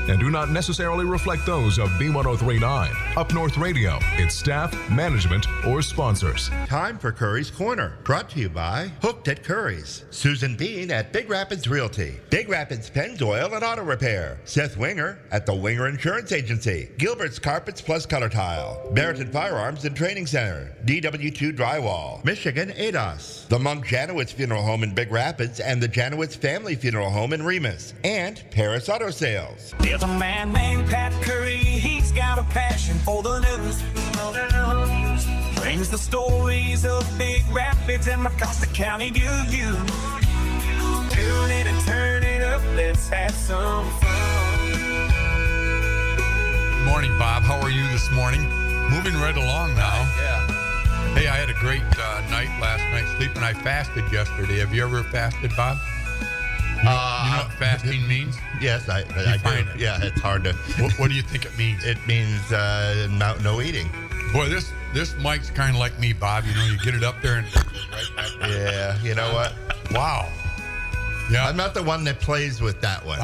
and do not necessarily reflect those of B1039, Up North Radio, its staff, management, or sponsors. Time for Curries Corner, brought to you by Hooked at Curries, Susan Bean at Big Rapids Realty, Big Rapids Pennzoil and Auto Repair, Seth Winger at the Winger Insurance Agency, Gilbert's Carpets Plus Color Tile, Barrington Firearms and Training Center, DW2 Drywall, Michigan ADOS, the Monk Janowitz Funeral Home in Big Rapids and the Janowitz Family Funeral Home in Remus, and Paris Auto Sales. There's a man named Pat Curry, he's got a passion for the news. Brings the stories of Big Rapids and Mecosta County to you. Tune in and turn it up, let's have some fun. Good morning, Bob. How are you this morning? Moving right along now. Yeah. Hey, I had a great night last night sleeping. I fasted yesterday. Have you ever fasted, Bob? You know what fasting means? Yes, I Define do. it. Yeah, it's hard to. What do you think it means? It means no eating. Boy, this mic's kind of like me, Bob. You know, you get it up there and right back. Yeah, you know what? Wow. Yeah. I'm not the one that plays with that one.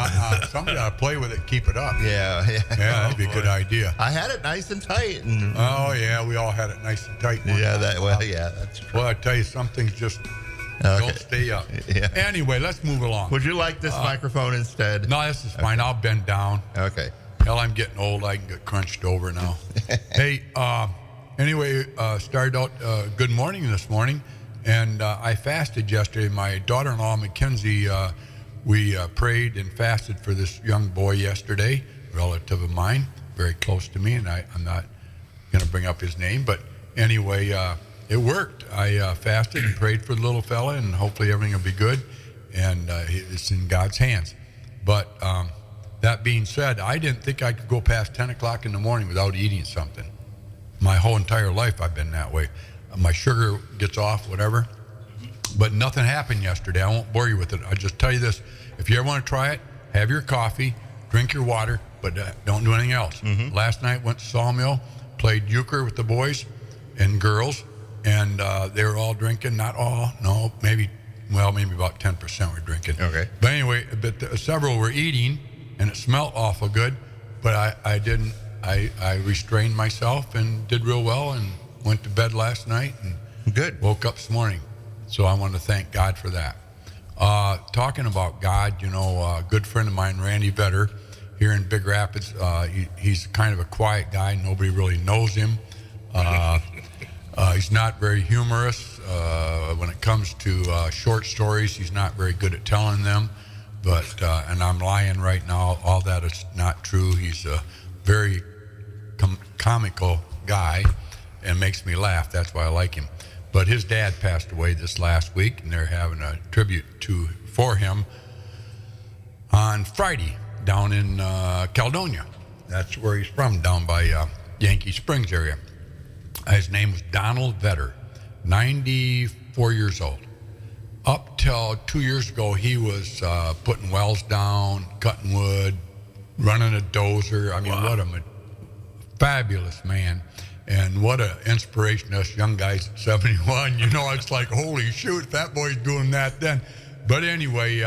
Somebody ought to play with it, keep it up. Yeah. Yeah, that'd be a good idea. I had it nice and tight. And, Oh, yeah, we all had it nice and tight. yeah, that's true. Well, I tell you, some things just don't stay up. Yeah. Anyway, let's move along. Would you like this microphone instead? No, this is fine. I'll bend down. Okay. Hell, I'm getting old. I can get crunched over now. Hey, anyway, started out good morning this morning, and I fasted yesterday. My daughter-in-law, Mackenzie, we prayed and fasted for this young boy yesterday, relative of mine, very close to me, and I'm not going to bring up his name, but anyway, it worked. I fasted and prayed for the little fella, and hopefully everything will be good, and it's in God's hands. But that being said, I didn't think I could go past 10 o'clock in the morning without eating something. My whole entire life I've been that way. My sugar gets off, whatever. But nothing happened yesterday. I won't bore you with it. I'll just tell you this. If you ever want to try it, have your coffee, drink your water, but don't do anything else. Mm-hmm. Last night went to Sawmill, played euchre with the boys and girls, and they were all drinking. Not all, no, maybe about 10% were drinking. Okay. But anyway, several were eating, and it smelled awful good, but I didn't. I restrained myself and did real well and went to bed last night and Good. Woke up this morning. So I want to thank God for that. Talking about God, you know, a good friend of mine, Randy Vetter, here in Big Rapids, he's kind of a quiet guy. Nobody really knows him. He's not very humorous. When it comes to short stories, he's not very good at telling them. But, and I'm lying right now, all that is not true. He's a very comical guy and makes me laugh. That's why I like him. But his dad passed away this last week, and they're having a tribute for him on Friday down in Caledonia. That's where he's from, down by Yankee Springs area. His name was Donald Vetter, 94 years old. Up till 2 years ago, he was putting wells down, cutting wood, running a dozer. I mean, What a fabulous man. And what an inspiration to us young guys at 71. You know, it's like, holy shoot, that boy's doing that then. But anyway,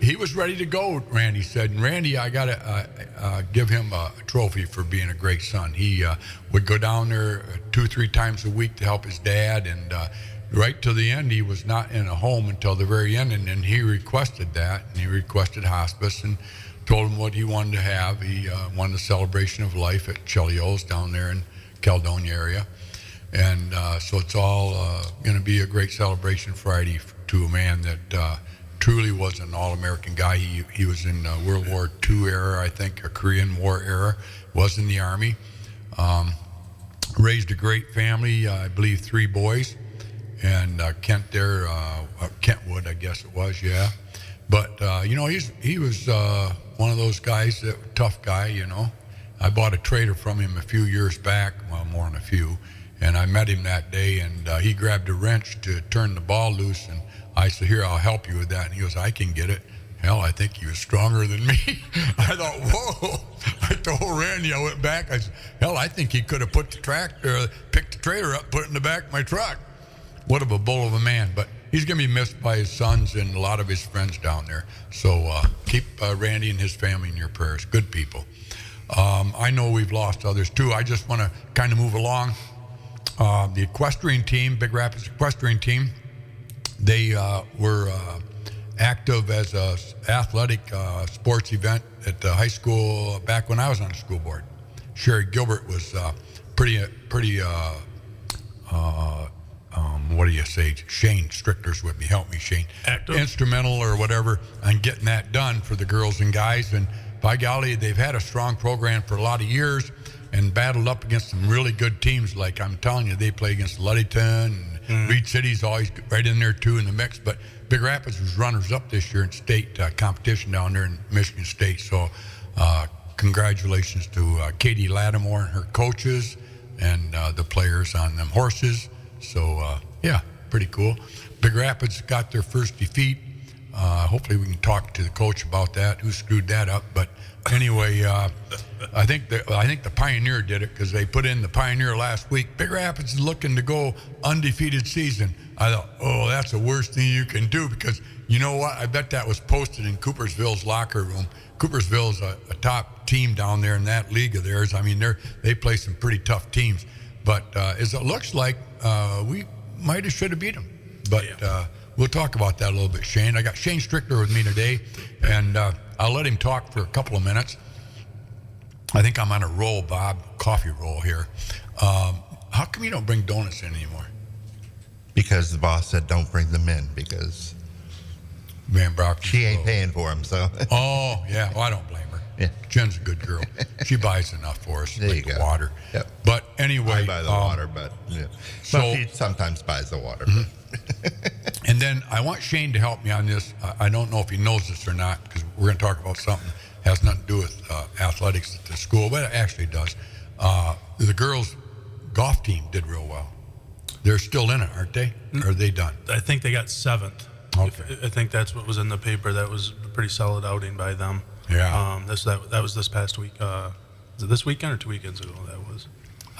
he was ready to go, Randy said. And Randy, I got to give him a trophy for being a great son. He would go down there 2-3 times a week to help his dad. And right to the end, he was not in a home until the very end. And then he requested that, and he requested hospice and told him what he wanted to have. He wanted a celebration of life at Chelio's down there in Caledonia area. And so it's all going to be a great celebration Friday to a man that truly was an all-American guy. He was in World War II era, I think, a Korean War era, was in the Army. Raised a great family, I believe 3 boys. And Kentwood, I guess it was, yeah. But, you know, he was one of those guys, tough guy, you know. I bought a trailer from him a few years back, well, more than a few, and I met him that day, and he grabbed a wrench to turn the ball loose, and I said, here, I'll help you with that. And he goes, I can get it. Hell, I think he was stronger than me. I thought, whoa. I told Randy, I went back, I said, hell, I think he could have picked the trailer up, put it in the back of my truck. What of a bull of a man. But he's going to be missed by his sons and a lot of his friends down there. So keep Randy and his family in your prayers. Good people. I know we've lost others too. I just want to kind of move along. The equestrian team, Big Rapids equestrian team, they were active as a athletic sports event at the high school back when I was on the school board. Sherry Gilbert was pretty. What do you say? Shane Strickler's with me. Help me, Shane. Active. Instrumental or whatever on getting that done for the girls and guys. And by golly, they've had a strong program for a lot of years and battled up against some really good teams. Like I'm telling you, they play against Ludington and Reed City's always right in there too in the mix. But Big Rapids was runners-up this year in state competition down there in Michigan State. So congratulations to Katie Lattimore and her coaches and the players on them horses. So, yeah, pretty cool. Big Rapids got their first defeat. Hopefully we can talk to the coach about that, who screwed that up. But anyway, I think the Pioneer did it because they put in the Pioneer last week. Big Rapids is looking to go undefeated season. I thought, oh, that's the worst thing you can do because you know what? I bet that was posted in Coopersville's locker room. Coopersville's a top team down there in that league of theirs. I mean, they play some pretty tough teams. But as it looks like, we might have should have beat them. But we'll talk about that a little bit, Shane. I got Shane Strickler with me today, and I'll let him talk for a couple of minutes. I think I'm on a roll, Bob, coffee roll here. How come you don't bring donuts in anymore? Because the boss said don't bring them in because Man, Brock. she ain't paying for them. So. Oh, yeah. Well, I don't blame her. Yeah. Jen's a good girl. She buys enough for us, There like you the go. water. Yep. But anyway. I buy the water, but yeah. So- Well, she sometimes buys the water. And then I want Shane to help me on this. I don't know if he knows this or not because we're going to talk about something that has nothing to do with athletics at the school, but it actually does. The girls' golf team did real well. They're still in it, aren't they? Or are they done? I think they got 7th. Okay. I think that's what was in the paper. That was a pretty solid outing by them. Yeah. That was this past week. Was it this weekend or 2 weekends ago? That was.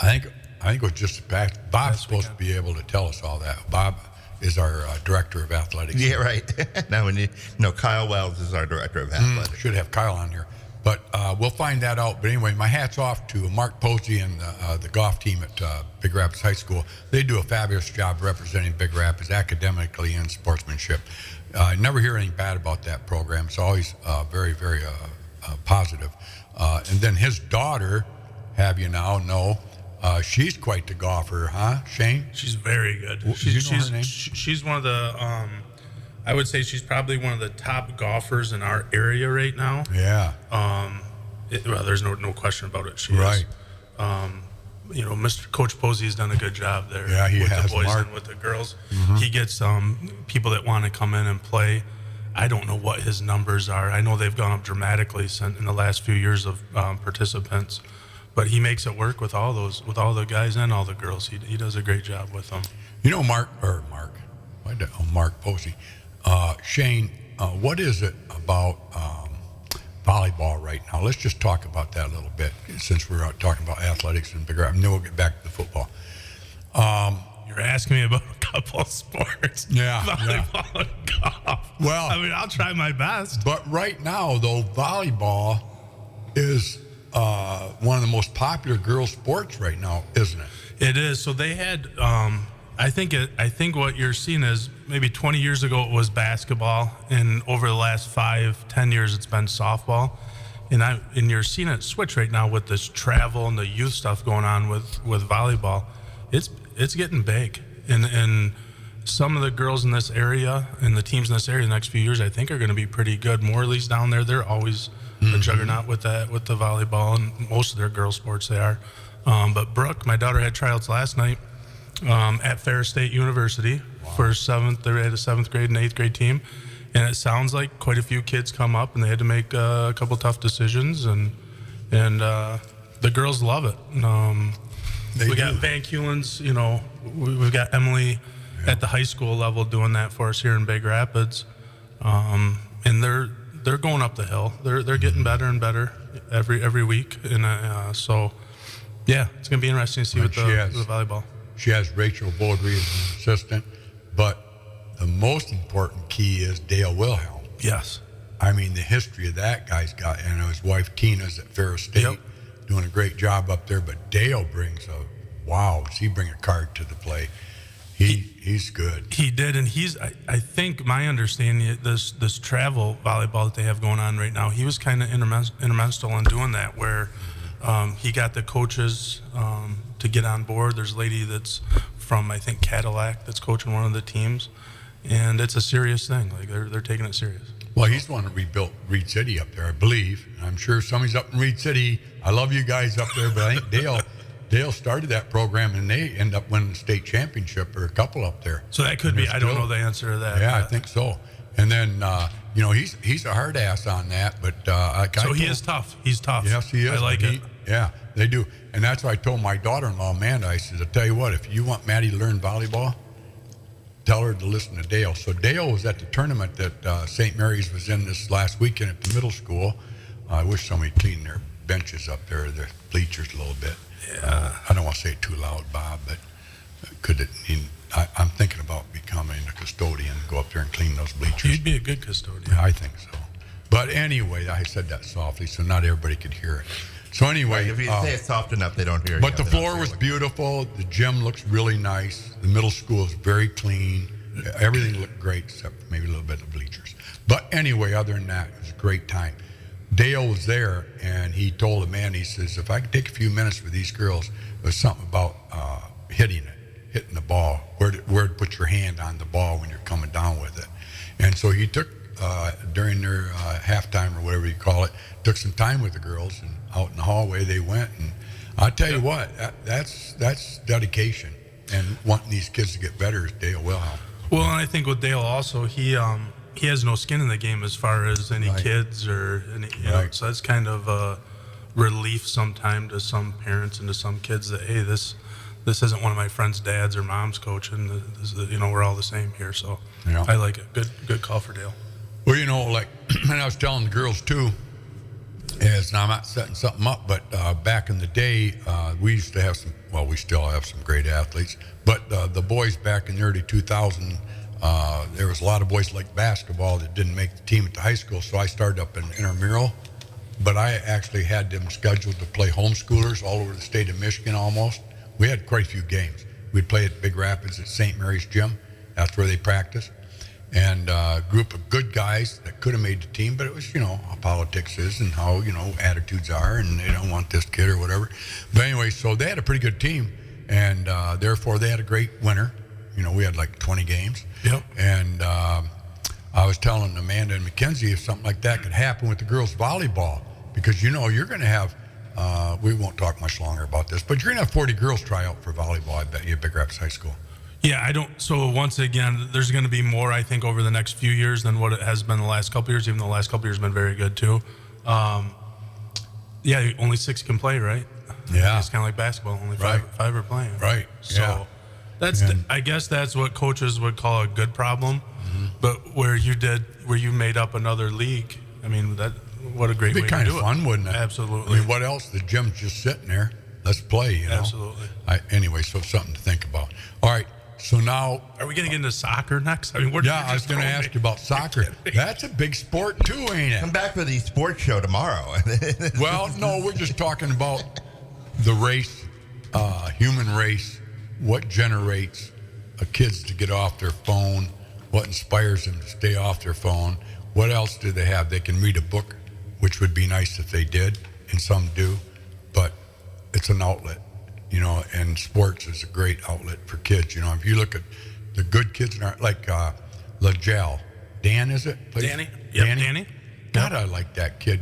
I think it was just Bob's Last supposed to weekend. be able to tell us all that. Bob is our director of athletics. Yeah, right. Now, Kyle Wells is our director of athletics. Should have Kyle on here. But we'll find that out. But anyway, my hat's off to Mark Posey and the golf team at Big Rapids High School. They do a fabulous job representing Big Rapids academically and sportsmanship. I never hear anything bad about that program. It's always very, very positive. And then his daughter, have you now know, she's quite the golfer, huh, Shane? She's very good. Do you know her name? She's one of the. I would say she's probably one of the top golfers in our area right now. Yeah. Well, there's no question about it. She Right. is. Mr. Coach Posey's done a good job there. Yeah, he with has, the boys Mark. and with the girls. He gets people that want to come in and play. I don't know what his numbers are. I know they've gone up dramatically in the last few years of participants, but he makes it work with all the guys and all the girls. He does a great job with them. You know, Mark Posey. Shane, what is it about volleyball right now? Let's just talk about that a little bit since we're talking about athletics and Big Rapids. And then we'll get back to the football. You're asking me about a couple of sports. Yeah, Volleyball and golf. Well, I mean, I'll try my best. But right now, though, volleyball is one of the most popular girls' sports right now, isn't it? It is. So they had. I think what you're seeing is maybe 20 years ago it was basketball, and over the last 5-10 years it's been softball, and you're seeing it switch right now with this travel and the youth stuff going on with volleyball. It's getting big, and some of the girls in this area and the teams in this area the next few years I think are going to be pretty good. Morley's down there; they're always a juggernaut with the volleyball, and most of their girl sports they are. But Brooke, my daughter, had tryouts last night. At Ferris State University for 7th. They had a 7th grade and 8th grade team, and it sounds like quite a few kids come up and they had to make a couple tough decisions, and the girls love it. We got Van Kulen's, we've got Emily at the high school level doing that for us here in Big Rapids, and they're going up the hill. They're getting better and better every week, and so yeah, it's gonna be interesting to see with the volleyball. She has Rachel Baudry as an assistant, but the most important key is Dale Wilhelm. Yes. I mean, the history of that guy's got, and his wife Tina's at Ferris State, doing a great job up there. But Dale brings does he bring a card to the play? He's good. He did, and I think my understanding this travel volleyball that they have going on right now, he was kind of instrumental in doing that, where he got the coaches to get on board. There's a lady that's from, I think, Cadillac that's coaching one of the teams, and it's a serious thing. Like they're taking it serious. Well, he's the one that rebuilt Reed City up there, I believe. I'm sure somebody's up in Reed City. I love you guys up there, but I think Dale started that program, and they end up winning the state championship, or a couple up there. So that could be. I don't know the answer to that. Yeah, I think so. And then he's a hard ass on that, but he is tough. He's tough. Yes, he is. I like it. Yeah, they do, and that's why I told my daughter-in-law Amanda. I said, "I'll tell you what, if you want Maddie to learn volleyball, tell her to listen to Dale." So Dale was at the tournament that St. Mary's was in this last weekend at the middle school. I wish somebody cleaned their benches up there, their bleachers a little bit. Yeah. I don't want to say it too loud, Bob, but I'm thinking about becoming a custodian, go up there and clean those bleachers. You'd be a good custodian. Yeah, I think so. But anyway, I said that softly so not everybody could hear it. So anyway. If you say it soft enough, they don't hear it. But the floor was beautiful. The gym looks really nice. The middle school is very clean. Everything looked great except maybe a little bit of bleachers. But anyway, other than that, it was a great time. Dale was there, and he told Amanda, he says, if I could take a few minutes with these girls, there was something about hitting the ball, where to put your hand on the ball when you're coming down with it. And so he took, during their halftime or whatever you call it, took some time with the girls, and out in the hallway they went. And I'll tell you what, that's dedication. And wanting these kids to get better is Dale Wilhelm. Well, and I think with Dale also, he has no skin in the game as far as any kids or any, you know, so that's kind of a relief sometimes to some parents and to some kids that, hey, this isn't one of my friend's dads or mom's coaching. We're all the same here. So I like it. Good call for Dale. Well, and I was telling the girls too, is now I'm not setting something up, but back in the day, we used to have we still have some great athletes, but the boys back in the early 2000s, there was a lot of boys like basketball that didn't make the team at the high school, so I started up in intramural, but I actually had them scheduled to play homeschoolers all over the state of Michigan almost. We had quite a few games. We'd play at Big Rapids at St. Mary's Gym. That's where they practiced. And a group of good guys that could have made the team, but it was, how politics is and how, attitudes are, and they don't want this kid or whatever. But anyway, so they had a pretty good team, and therefore they had a great winter. We had like 20 games. Yep. And I was telling Amanda and Mackenzie if something like that could happen with the girls' volleyball, because, you're going to have, we won't talk much longer about this, but you're going to have 40 girls try out for volleyball, I bet you, at Big Rapids High School. Yeah, So once again, there's going to be more, I think, over the next few years than what it has been the last couple years, even though the last couple years have been very good too. Only 6 can play, right? Yeah. It's kind of like basketball, only five are playing. Right. So I guess that's what coaches would call a good problem. Mm-hmm. But where you made up another league, I mean, what a great way to do it. It'd be kind of fun, wouldn't it? Absolutely. I mean, what else? The gym's just sitting there. Let's play, Absolutely. Anyway, so something to think about. All right. So now, are we going to get into soccer next? I mean, I was going to ask you about soccer. That's a big sport too, ain't it? Come back for the sports show tomorrow. Well, no, we're just talking about the race, human race, what generates kids to get off their phone, what inspires them to stay off their phone, what else do they have? They can read a book, which would be nice if they did, and some do, but it's an outlet. And sports is a great outlet for kids. If you look at the good kids, like LaGel, Dan, is it? Danny. Yep, Danny. God, I like that kid.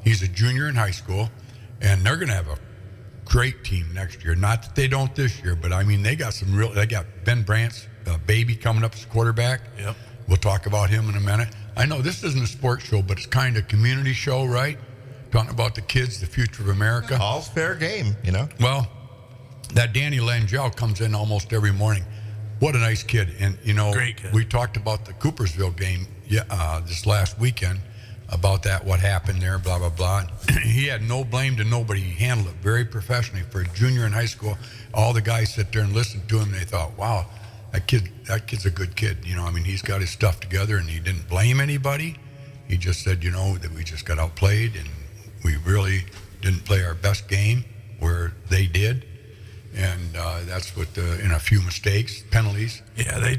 He's a junior in high school, and they're going to have a great team next year. Not that they don't this year, but I mean, they got Ben Brandt's baby coming up as quarterback. Yep. We'll talk about him in a minute. I know this isn't a sports show, but it's kind of a community show, right? Talking about the kids, the future of America. All's fair game, Well, that Danny Langell comes in almost every morning. What a nice kid. And, great kid. We talked about the Coopersville game this last weekend, about what happened there, blah, blah, blah. He had no blame to nobody. He handled it very professionally. For a junior in high school, all the guys sit there and listen to him, and they thought, wow, that kid's a good kid. You know, I mean, he's got his stuff together, and he didn't blame anybody. He just said, you know, that we just got outplayed, and we really didn't play our best game where they did. And that's what, in a few mistakes, penalties. Yeah,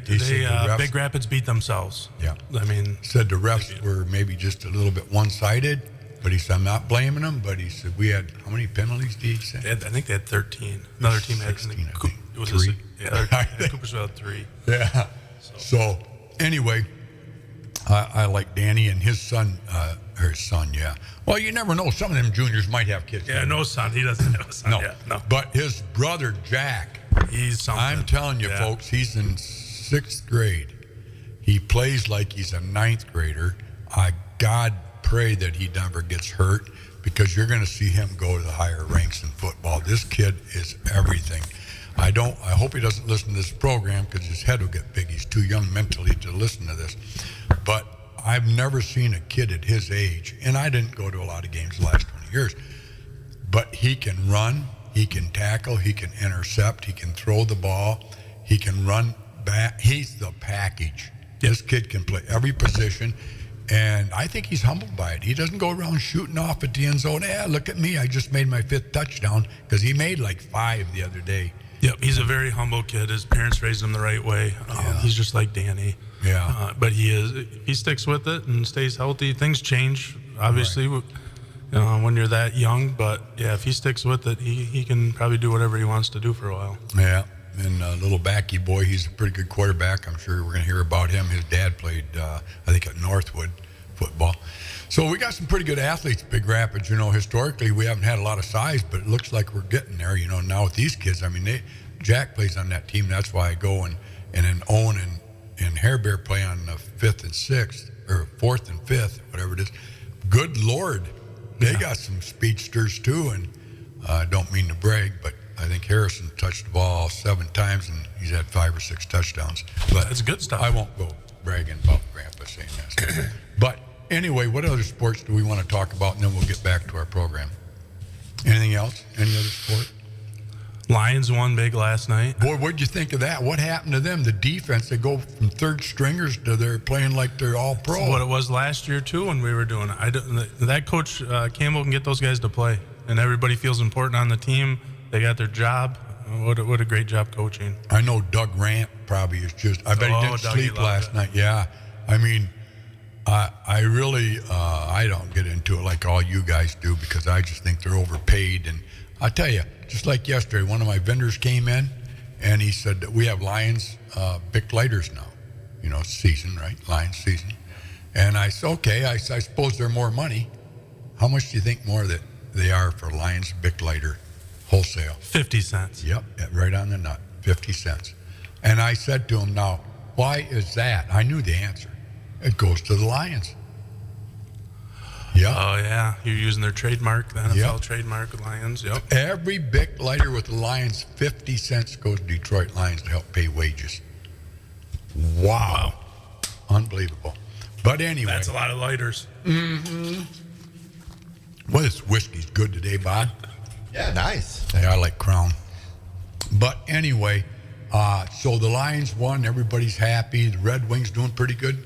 Big Rapids beat themselves. Yeah. I mean, said the refs were maybe just a little bit one-sided, but he said, I'm not blaming them, but he said, we had, how many penalties did he say? I think they had 13. Another team had 16, I think. it was 3. Coopersville had 3. Yeah. So anyway, I like Danny and his son, yeah. Well, you never know. Some of them juniors might have kids. Yeah, no son. He doesn't have a son No. yet. No. But his brother, Jack, He's something. I'm telling you, folks, he's in 6th grade. He plays like he's a 9th grader. God pray that he never gets hurt, because you're going to see him go to the higher ranks in football. This kid is everything. I hope he doesn't listen to this program, because his head will get big. He's too young mentally to listen to this. But I've never seen a kid at his age, and I didn't go to a lot of games the last 20 years, but he can run, he can tackle, he can intercept, he can throw the ball, he can run back. He's the package. This kid can play every position, and I think he's humbled by it. He doesn't go around shooting off at the end zone. Look at me, I just made my 5th touchdown, because he made like 5 the other day. Yep, he's a very humble kid. His parents raised him the right way. He's just like Danny. Yeah. But if he sticks with it and stays healthy, things change, obviously, when you're that young. But, yeah, if he sticks with it, he can probably do whatever he wants to do for a while. Yeah, and little backy boy, he's a pretty good quarterback. I'm sure we're going to hear about him. His dad played, I think, at Northwood football. So we got some pretty good athletes, Big Rapids. You know, historically, we haven't had a lot of size, but it looks like we're getting there. You know, now with these kids, I mean, Jack plays on that team. That's why I go, and then Owen and Hair Bear play on the 5th and 6th, or 4th and 5th, whatever it is. Good Lord, they got some speedsters too, and I don't mean to brag, but I think Harrison touched the ball 7 times, and he's had 5 or 6 touchdowns. But that's good stuff. I won't go bragging about Grandpa saying that. But anyway, what other sports do we want to talk about, and then we'll get back to our program? Anything else? Any other sport? Lions won big last night. Boy, what'd you think of that? What happened to them? The defense, they go from 3rd stringers to they're playing like they're all pro. That's what it was last year, too, when we were doing it. That coach, Campbell, can get those guys to play. And everybody feels important on the team. They got their job. What a great job coaching. I know Doug Rant probably is just, I bet he didn't sleep last night. Yeah. I mean, I really, I don't get into it like all you guys do, because I just think they're overpaid. And I tell you, just like yesterday, one of my vendors came in and he said that we have Lions Bic lighters now. You know, season, right? Lions season. And I said, okay, I suppose they're more money. How much do you think more that they are for Lions Bic lighter wholesale? 50 cents. Yep, right on the nut, 50 cents. And I said to him, now, why is that? I knew the answer. It goes to the Lions. Yep. Oh, yeah. You're using their trademark, the NFL trademark, Lions. Yep. Every Bic lighter with the Lions, 50 cents goes to Detroit Lions to help pay wages. Wow. Unbelievable. But anyway. That's a lot of lighters. Mm-hmm. Well, this whiskey's good today, Bob. Yeah, nice. Yeah, I like Crown. But anyway, so the Lions won. Everybody's happy. The Red Wings doing pretty good.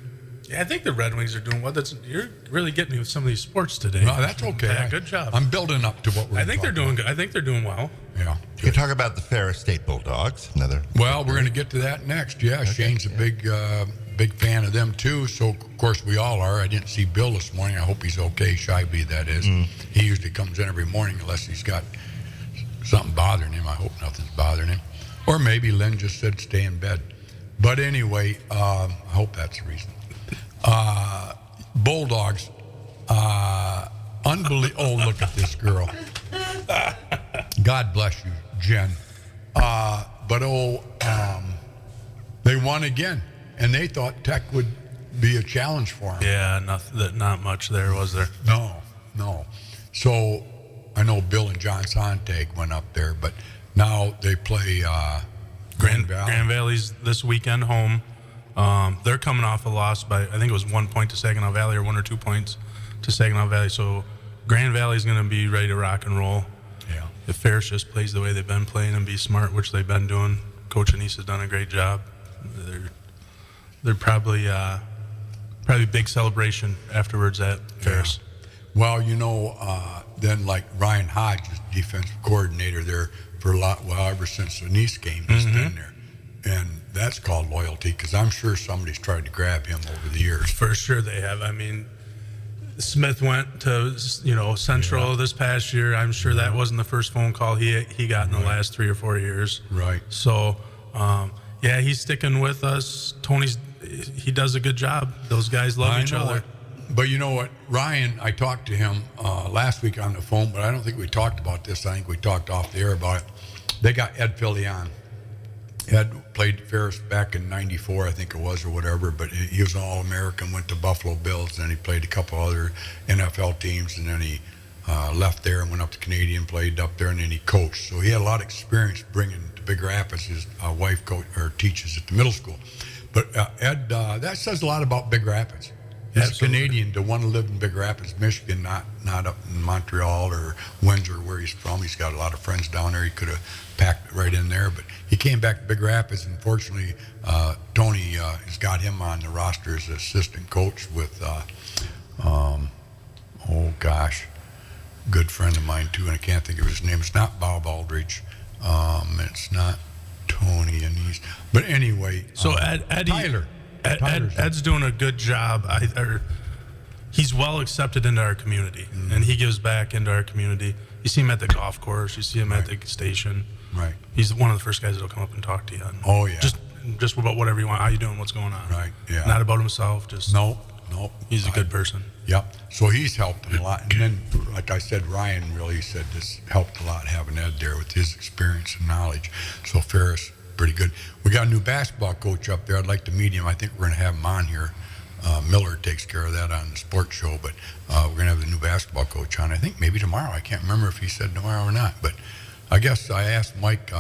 Yeah, I think the Red Wings are doing well. You're really getting me with some of these sports today. No, that's okay. Yeah, good job. I'm building up to what we're. I think they're doing good. I think they're doing well. Yeah. You can talk about the Ferris State Bulldogs. Well, we're going to get to that next. Yeah, okay. Shane's a big fan of them too. So of course we all are. I didn't see Bill this morning. I hope he's okay. Shyby, that is. He usually comes in every morning unless he's got something bothering him. I hope nothing's bothering him. Or maybe Lynn just said stay in bed. But anyway, I hope that's the reason. Bulldogs, unbelievable. Oh, look at this girl. God bless you, Jen. They won again, and they thought Tech would be a challenge for them. Yeah, not much there, was there? No. So I know Bill and John Sontag went up there, but now they play Grand Valley. Grand Valley's this weekend home. They're coming off a loss by, I think it was 1 point to Saginaw Valley, or 1 or 2 points to Saginaw Valley. So Grand Valley's going to be ready to rock and roll. Yeah. If Ferris just plays the way they've been playing and be smart, which they've been doing, Coach Anise has done a great job. They're probably big celebration afterwards at Ferris. Well, then like Ryan Hodge is defensive coordinator there for a lot. Well, ever since the Nice game, he's been there, and that's called loyalty, because I'm sure somebody's tried to grab him over the years. For sure they have. I mean, Smith went to Central this past year. I'm sure that wasn't the first phone call he got in the last 3 or 4 years. Right. So, he's sticking with us. He does a good job. Those guys love each other. But you know what, Ryan, I talked to him last week on the phone, but I don't think we talked about this. I think we talked off the air about it. They got Ed Fillion. Ed played Ferris back in '94, I think it was, or whatever, but he was an All-American, went to Buffalo Bills, and then he played a couple other NFL teams, and then he left there and went up to Canadian, played up there, and then he coached. So he had a lot of experience bringing to Big Rapids. His wife teaches at the middle school. But Ed, that says a lot about Big Rapids. He's a Canadian to want to live in Big Rapids, Michigan, not up in Montreal or Windsor, where he's from. He's got a lot of friends down there. He could have packed it right in there, but he came back to Big Rapids, and fortunately, Tony has got him on the roster as assistant coach with, good friend of mine too, and I can't think of his name. It's not Bob Aldridge. It's not Tony, but anyway. So Eddie. Tyler. Ed's doing a good job. He's well accepted into our community, and he gives back into our community. You see him at the golf course. You see him at the station. Right. He's one of the first guys that'll come up and talk to you. Oh yeah. Just about whatever you want. How you doing? What's going on? Right. Yeah. Not about himself. Just Nope. He's a good person. Yep. So he's helped a lot, and then, like I said, Ryan really said this helped a lot having Ed there with his experience and knowledge. So Ferris, pretty good. We got a new basketball coach up there. I'd like to meet him. I think we're going to have him on here. Miller takes care of that on the sports show, but we're going to have the new basketball coach on. I think maybe tomorrow. I can't remember if he said tomorrow or not, but I guess I asked Mike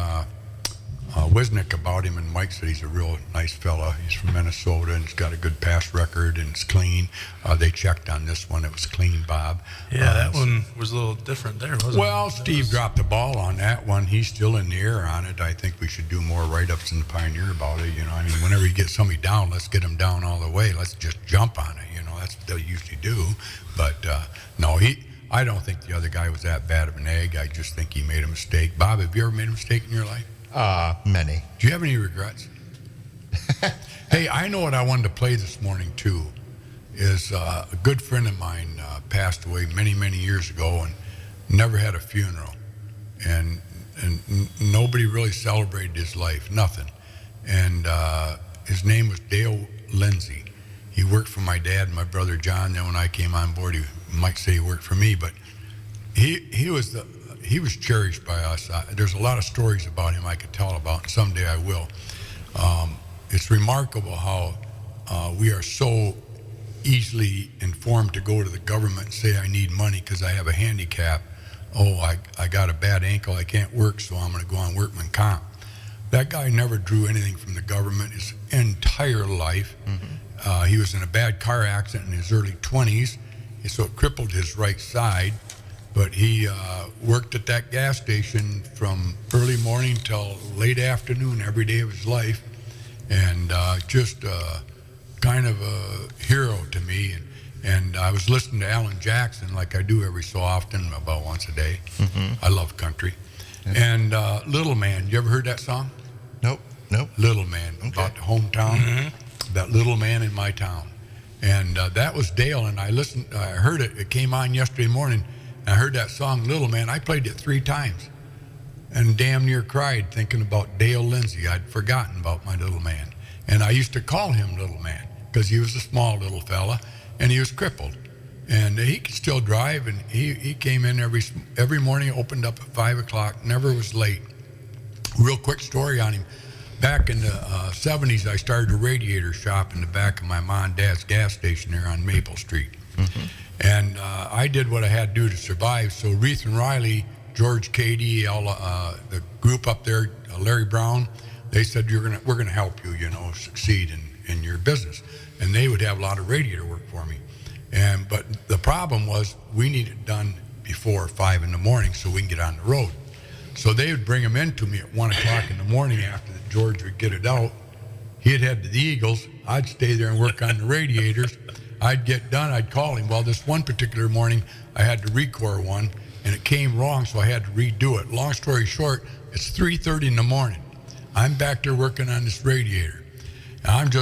Wisnick about him, and Mike said he's a real nice fella. He's from Minnesota, and he's got a good pass record, and it's clean. They checked on this one. It was clean, Bob. Yeah, that one was a little different there, wasn't it? Well, Steve dropped the ball on that one. He's still in the air on it. I think we should do more write-ups in the Pioneer about it. I mean, whenever you get somebody down, let's get them down all the way. Let's just jump on it. That's what they usually do. But, no, I don't think the other guy was that bad of an egg. I just think he made a mistake. Bob, have you ever made a mistake in your life? Many. Do you have any regrets? Hey, I know what I wanted to play this morning, too, is a good friend of mine passed away many, many years ago and never had a funeral. And nobody really celebrated his life, nothing. And his name was Dale Lindsay. He worked for my dad and my brother John. Then when I came on board, he might say he worked for me, but he was cherished by us. There's a lot of stories about him I could tell about, and someday I will. It's remarkable how we are so easily informed to go to the government and say I need money because I have a handicap. Oh, I got a bad ankle, I can't work, so I'm going to go on workman comp. That guy never drew anything from the government his entire life. He was in a bad car accident in his early 20s, so it crippled his right side. But he worked at that gas station from early morning till late afternoon every day of his life, and just kind of a hero to me. And I was listening to Alan Jackson like I do every so often, about once a day. I love country. And Little Man, you ever heard that song? Nope. Little Man, about the hometown. That little man in my town. And that was Dale, and I heard it. It came on yesterday morning. I heard that song, Little Man. I played it 3 times and damn near cried thinking about Dale Lindsay. I'd forgotten about my little man. And I used to call him Little Man because he was a small little fella and he was crippled. And he could still drive, and he came in every morning, opened up at 5 o'clock, never was late. Real quick story on him. Back in the 70s, I started a radiator shop in the back of my mom and dad's gas station there on Maple Street. And I did what I had to do to survive. So Reith and Riley, George Cady, the group up there, Larry Brown, they said, we're gonna help you, succeed in your business. And they would have a lot of radiator work for me. But the problem was we needed it done before 5 in the morning so we can get on the road. So they would bring them in to me at 1 o'clock in the morning after George would get it out. he'd head to the Eagles. I'd stay there and work on the radiators. I'd get done. I'd call him. Well, this one particular morning, I had to recore one, and it came wrong, so I had to redo it. Long story short, it's 3:30 in the morning. I'm back there working on this radiator. And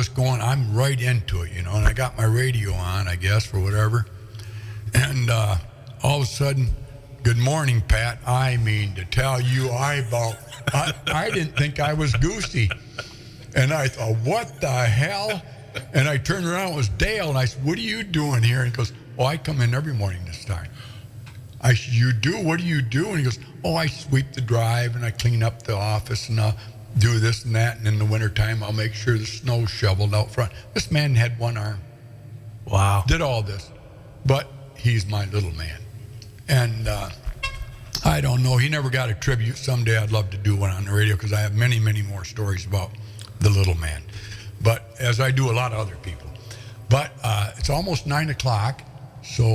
I'm right into it, and I got my radio on, I guess, for whatever. And all of a sudden, good morning, Pat. I mean, to tell you, I didn't think I was goosey. And I thought, what the hell? And I turned around, it was Dale, and I said, what are you doing here? And he goes, oh, I come in every morning this time. I said, you do? What do you do? And he goes, oh, I sweep the drive, and I clean up the office, and I'll do this and that, and in the wintertime, I'll make sure the snow's shoveled out front. This man had one arm. Wow. Did all this. But he's my little man. And I don't know. He never got a tribute. Someday I'd love to do one on the radio because I have many, many more stories about the little man. But as I do a lot of other people. But it's almost 9 o'clock, so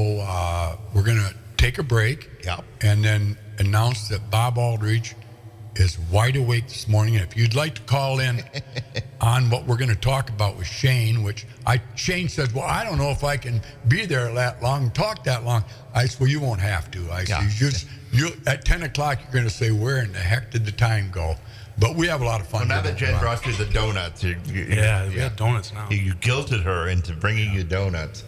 we're going to take a break. Yep. And then announce that Bob Aldridge is wide awake this morning. And if you'd like to call in on what we're going to talk about with Shane, Shane says, well, I don't know if I can be there that long, talk that long. I said, well, you won't have to. I said, you at 10 o'clock, you're going to say, where in the heck did the time go? But we have a lot of fun. Well, now that Jen brought you the donuts. We have donuts now. You guilted her into bringing you donuts.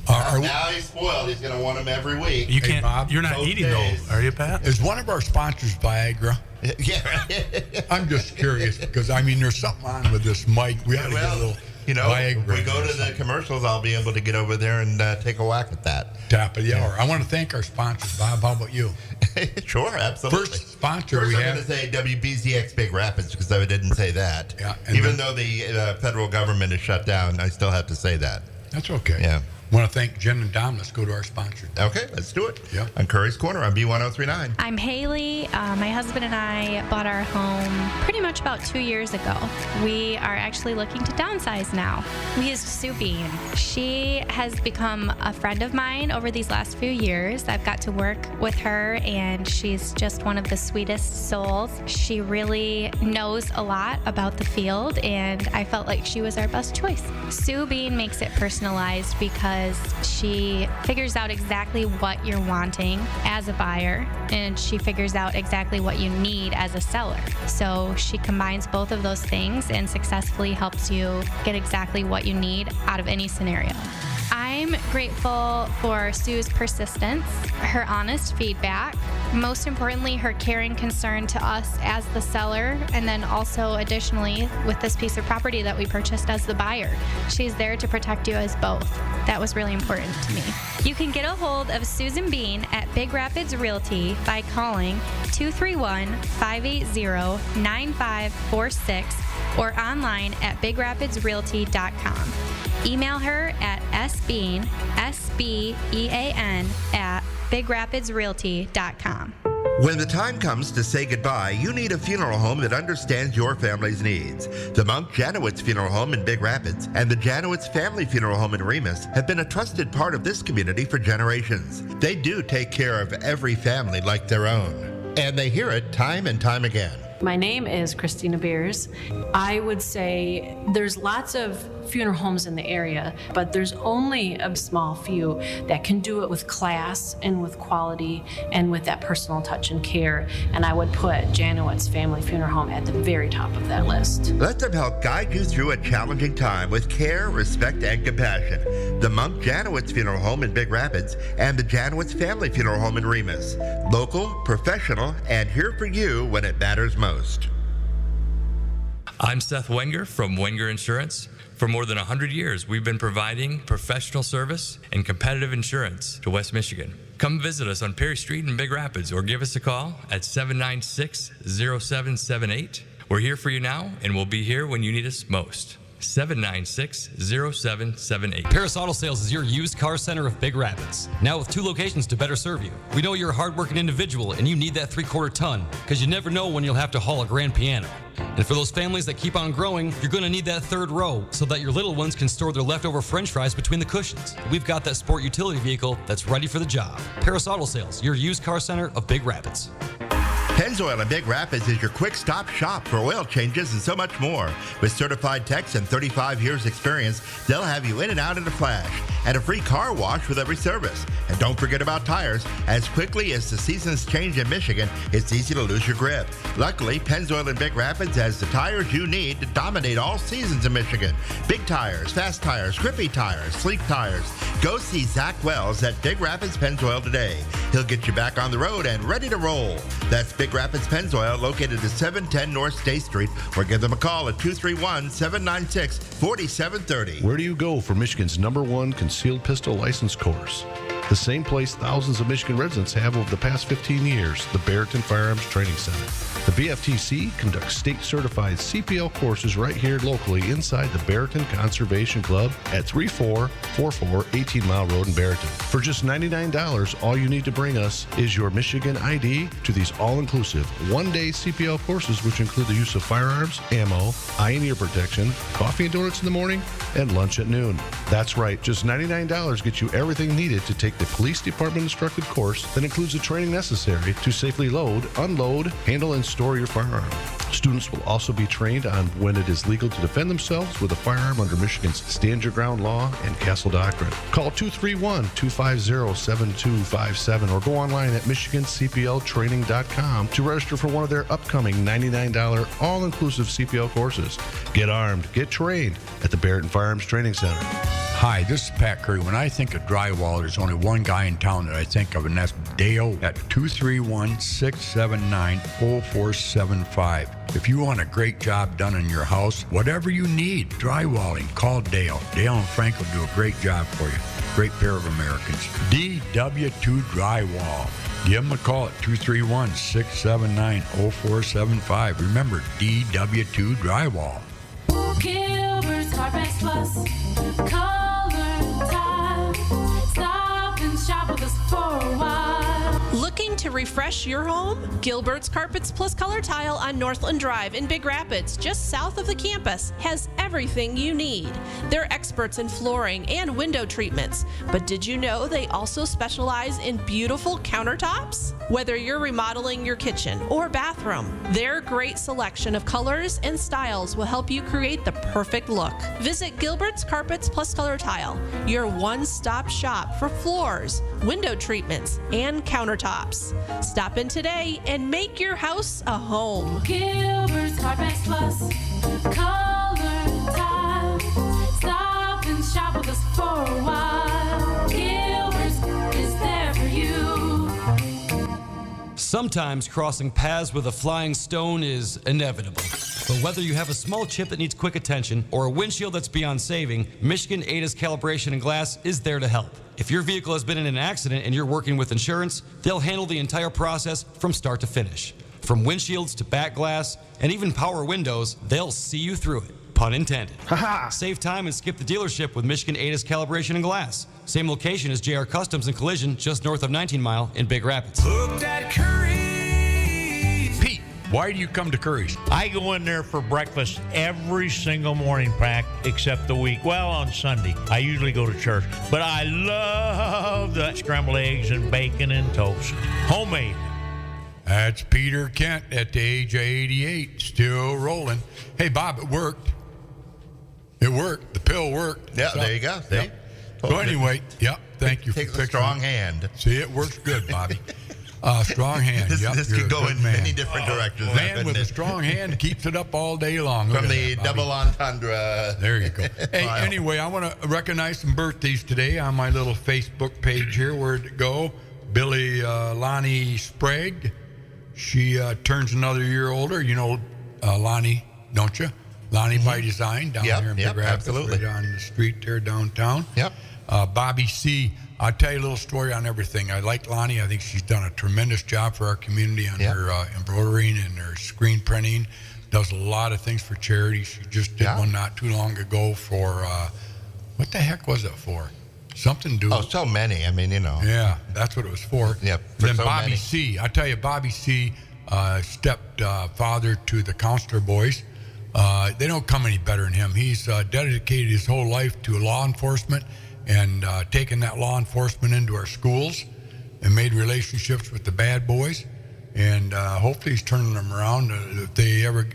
Now he's spoiled. He's going to want them every week. You can't. Bob, you're not eating those, are you, Pat? Is one of our sponsors Viagra? Yeah. I'm just curious because, there's something on with this mic. We ought to get a little Viagra. If we go to the commercials, I'll be able to get over there and take a whack at that. Top of the hour. I want to thank our sponsors. Bob, how about you? Sure, absolutely. First sponsor First, we I'm have. going to say WBZX Big Rapids because I didn't say that. Yeah, Even though the federal government is shut down, I still have to say that. That's okay. Yeah. I want to thank Jen and Dom. Let's go to our sponsor. Okay, let's do it. Yeah. On Curries Corner on B1039. I'm Haley. My husband and I bought our home pretty much about 2 years ago. We are actually looking to downsize now. We used Sue Bean. She has become a friend of mine over these last few years. I've got to work with her, and she's just one of the sweetest souls. She really knows a lot about the field, and I felt like she was our best choice. Sue Bean makes it personalized because she figures out exactly what you're wanting as a buyer, and she figures out exactly what you need as a seller. So she combines both of those things and successfully helps you get exactly what you need out of any scenario. I'm grateful for Sue's persistence, her honest feedback, most importantly, her caring concern to us as the seller, and then also additionally with this piece of property that we purchased as the buyer. She's there to protect you as both. That was really important to me. You can get a hold of Susan Bean at Big Rapids Realty by calling 231-580-9546 or online at bigrapidsrealty.com. Email her at sbean, S-B-E-A-N, at bigrapidsrealty.com. When the time comes to say goodbye, you need a funeral home that understands your family's needs. The Monk Janowitz Funeral Home in Big Rapids and the Janowitz Family Funeral Home in Remus have been a trusted part of this community for generations. They do take care of every family like their own, and they hear it time and time again. My name is Christina Beers. I would say there's lots of funeral homes in the area, but there's only a small few that can do it with class and with quality and with that personal touch and care. And I would put Janowitz Family Funeral Home at the very top of that list. Let them help guide you through a challenging time with care, respect, and compassion. The Monk Janowitz Funeral Home in Big Rapids and the Janowitz Family Funeral Home in Remus. Local, professional, and here for you when it matters most. I'm Seth Wenger from Wenger Insurance. For more than 100 years, we've been providing professional service and competitive insurance to West Michigan. Come visit us on Perry Street in Big Rapids or give us a call at 796-0778. We're here for you now, and we'll be here when you need us most. 796-0778. Paris Auto Sales is your used car center of Big Rapids. Now with 2 locations to better serve you. We know you're a hardworking individual and you need that 3/4 ton because you never know when you'll have to haul a grand piano. And for those families that keep on growing, you're going to need that 3rd row so that your little ones can store their leftover french fries between the cushions. We've got that sport utility vehicle that's ready for the job. Paris Auto Sales, your used car center of Big Rapids. Pennzoil in Big Rapids is your quick-stop shop for oil changes and so much more. With certified techs and 35 years experience, they'll have you in and out in a flash. And a free car wash with every service. And don't forget about tires. As quickly as the seasons change in Michigan, it's easy to lose your grip. Luckily, Pennzoil in Big Rapids has the tires you need to dominate all seasons in Michigan. Big tires, fast tires, grippy tires, sleek tires. Go see Zach Wells at Big Rapids Pennzoil today. He'll get you back on the road and ready to roll. That's Big Rapids Pennzoil, located at 710 North State Street, or give them a call at 231-796-4730. Where do you go for Michigan's #1 concealed pistol license course? The same place thousands of Michigan residents have over the past 15 years, the Barrington Firearms Training Center. The BFTC conducts state-certified CPL courses right here locally inside the Barrington Conservation Club at 3444 18 Mile Road in Barrington. For just $99, all you need to bring us is your Michigan ID to these all-inclusive one-day CPL courses, which include the use of firearms, ammo, eye and ear protection, coffee and donuts in the morning, and lunch at noon. That's right, just $99 gets you everything needed to take the police department instructed course that includes the training necessary to safely load, unload, handle, and store your firearm. Students will also be trained on when it is legal to defend themselves with a firearm under Michigan's Stand Your Ground law and Castle Doctrine. Call 231-250-7257 or go online at michigancpltraining.com to register for one of their upcoming $99 all-inclusive CPL courses. Get armed, get trained at the Barrington Firearms Training Center. Hi, this is Pat Curry. When I think of drywall, there's only one guy in town that I think of, and that's Dale at 231-679-0475. If you want a great job done in your house, whatever you need, drywalling, call Dale. Dale and Frank will do a great job for you. Great pair of Americans. DW2 Drywall. Give them a call at 231-679-0475. Remember, DW2 Drywall. Gilbert's Carpex Plus, color time. Stop and shop with us for a while. Looking to refresh your home? Gilbert's Carpets Plus Color Tile on Northland Drive in Big Rapids, just south of the campus, has everything you need. They're experts in flooring and window treatments, but did you know they also specialize in beautiful countertops? Whether you're remodeling your kitchen or bathroom, their great selection of colors and styles will help you create the perfect look. Visit Gilbert's Carpets Plus Color Tile, your one-stop shop for floors, window treatments, and countertops. Stop in today and make your house a home. Gilbert's Carpex Plus, color time. Stop and shop with us for a while. Gilbert's is there for you. Sometimes crossing paths with a flying stone is inevitable. But whether you have a small chip that needs quick attention or a windshield that's beyond saving, Michigan ADAS Calibration and Glass is there to help. If your vehicle has been in an accident and you're working with insurance, they'll handle the entire process from start to finish. From windshields to back glass and even power windows, they'll see you through it. Pun intended. Save time and skip the dealership with Michigan ADAS Calibration and Glass. Same location as JR Customs and Collision, just north of 19 Mile in Big Rapids. Hooked at Curries. Pete, why do you come to Curry's? I go in there for breakfast every single morning, Pack, except the week. Well, on Sunday. I usually go to church. But I love the scrambled eggs and bacon and toast. Homemade. That's Peter Kent at the age of 88, still rolling. Hey, Bob, it worked. It worked. The pill worked. Yeah, so, there you go. See? Yep. So anyway, thank you for Takes a strong hand. See, it works good, Bobby. Strong hand. This could go in many different directions. Man with a strong hand keeps it up all day long. From the double entendre. There you go. Hey, anyway, I want to recognize some birthdays today on my little Facebook page here. Where'd it go? Billy Lonnie Sprague. She turns another year older. You know Lonnie, don't you? Lonnie by Design down here in Big Rapids. Absolutely. Right on the street there downtown. Yep. Bobby C. I'll tell you a little story on everything. I like Lonnie. I think she's done a tremendous job for our community on her embroidering and her screen printing. Does a lot of things for charity. She just did one not too long ago for, what the heck was it for? Something to do. Oh, so many. I mean, you know. Yeah, that's what it was for. Yep. Then so Bobby C. I tell you, Bobby C. Stepped father to the counselor boys. They don't come any better than him. He's dedicated his whole life to law enforcement and taken that law enforcement into our schools and made relationships with the bad boys. and hopefully he's turning them around. If they ever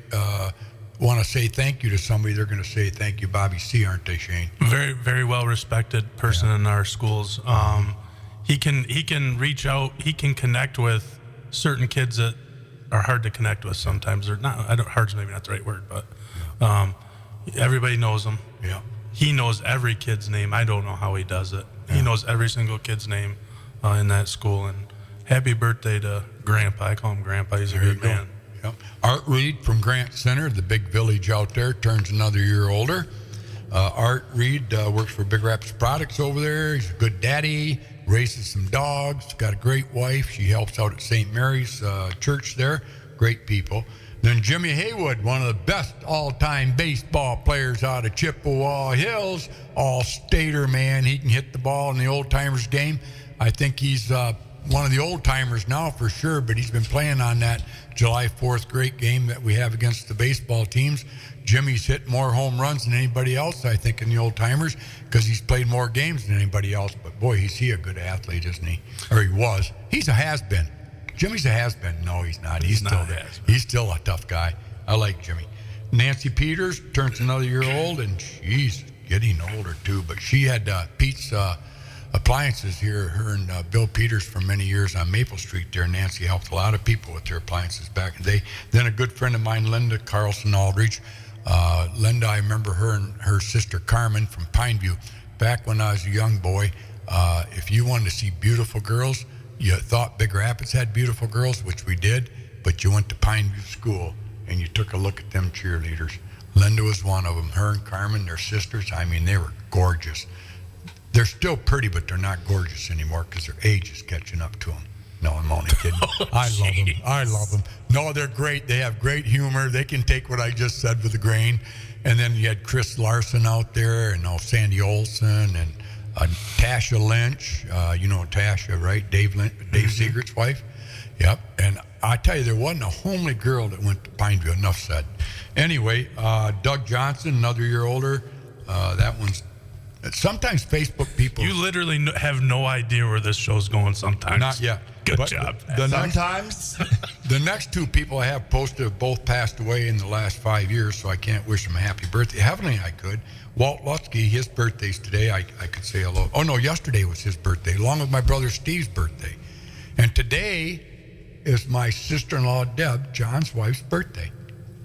want to say thank you to somebody, they're going to say thank you, Bobby C., aren't they, Shane? Very, very well respected person in our schools. He can reach out. He can connect with certain kids that are hard to connect with sometimes. Or not. Hard's maybe not the right word, but everybody knows him. Yeah. He knows every kid's name. I don't know how he does it. Yeah. He knows every single kid's name in that school. And happy birthday to Grandpa. I call him Grandpa. He's a good man. Yep. Art Reed from Grant Center, the big village out there, turns another year older. Art Reed works for Big Rapids Products over there. He's a good daddy, raises some dogs, got a great wife. She helps out at St. Mary's Church there. Great people. Then Jimmy Haywood, one of the best all-time baseball players out of Chippewa Hills, all-stater, man. He can hit the ball in the old-timers game. I think he's one of the old-timers now for sure, but he's been playing on that July 4th great game that we have against the baseball teams. Jimmy's hit more home runs than anybody else, I think, in the old-timers because he's played more games than anybody else. But, boy, is he a good athlete, isn't he? Or he was. He's a has-been. Jimmy's a has-been. No, he's not. He's still there. He's still a tough guy. I like Jimmy. Nancy Peters turns another year old, and she's getting older, too. But she had Pete's appliances here, her and Bill Peters for many years on Maple Street there. Nancy helped a lot of people with their appliances back in the day. Then a good friend of mine, Linda Carlson Aldridge. Linda, I remember her and her sister Carmen from Pineview. Back when I was a young boy, if you wanted to see beautiful girls, you thought Big Rapids had beautiful girls, which we did, but you went to Pineview School and you took a look at them cheerleaders. Linda was one of them. Her and Carmen, their sisters, I mean, they were gorgeous. They're still pretty, but they're not gorgeous anymore because their age is catching up to them. No, I'm only kidding. I love them. I love them. No, they're great. They have great humor. They can take what I just said with a grain. And then you had Chris Larson out there, and Sandy Olson, and Tasha Lynch. You know Tasha, right? Dave Seegert's wife. Yep. And I tell you, there wasn't a homely girl that went to Pineview. Enough said. Anyway, Doug Johnson, another year older. That one's. Sometimes Facebook people. You literally have no idea where this show's going sometimes. Not yet. Good job. Sometimes. The next two people I have posted have both passed away in the last 5 years, so I can't wish them a happy birthday. Heavenly, I could. Walt Lutsky, his birthday's today. I could say hello. Oh, no, yesterday was his birthday, along with my brother Steve's birthday. And today is my sister-in-law, Deb, John's wife's birthday.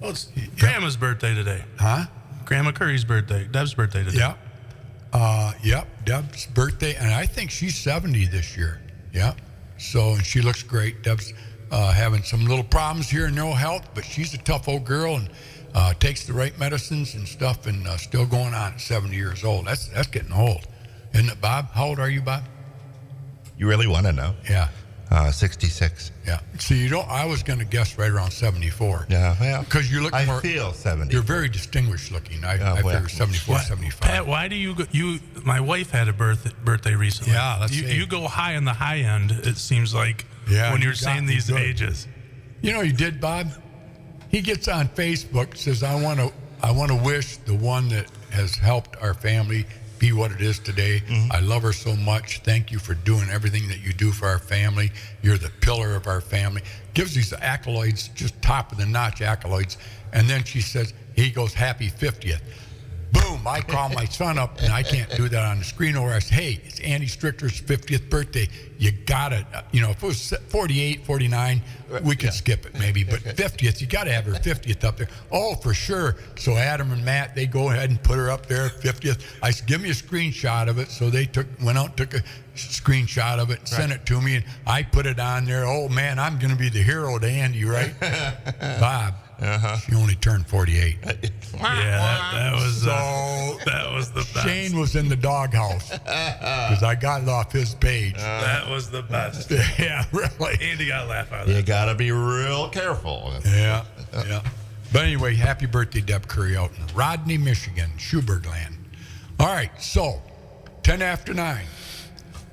Well, it's Grandma's birthday today. Huh? Grandma Curry's birthday. Deb's birthday today. Yep. Yep, Deb's birthday, and I think she's 70 this year. Yep. So, and she looks great. Deb's having some little problems here in no health, but she's a tough old girl and takes the right medicines and stuff, and still going on at 70 years old. That's getting old, isn't it, Bob? How old are you, Bob? You really want to know? Yeah. 66. Yeah. See, I was going to guess right around 74. Yeah, well. Because you look more. I feel 70. You're very distinguished looking. I figure 74, 75. Pat, why do you? My wife had a birthday recently. Yeah, you go high on the high end. It seems like when you're saying these ages. You know, you did, Bob. He gets on Facebook, says, "I want to wish the one that has helped our family be what it is today. Mm-hmm. I love her so much. Thank you for doing everything that you do for our family. You're the pillar of our family." Gives these accolades, just top of the notch accolades. And then he goes, "Happy 50th. Boom, I call my son up, and I can't do that on the screen over. I say, "Hey, it's Andy Strickler's 50th birthday. You got it." If it was 48, 49, we could skip it maybe. But 50th, you got to have her 50th up there. Oh, for sure. So Adam and Matt, they go ahead and put her up there, 50th. I said, "Give me a screenshot of it." So they went out, took a screenshot of it, and sent it to me, and I put it on there. Oh, man, I'm going to be the hero to Andy, right? Bob. Uh-huh. She only turned 48. Yeah, that was the best. Shane was in the doghouse because I got it off his page. That was the best. Yeah, really. Andy got a laugh out of that. You got to be real careful. Yeah. But anyway, happy birthday, Deb Curry, out in Rodney, Michigan, Schubergland. All right, so 10 after 9,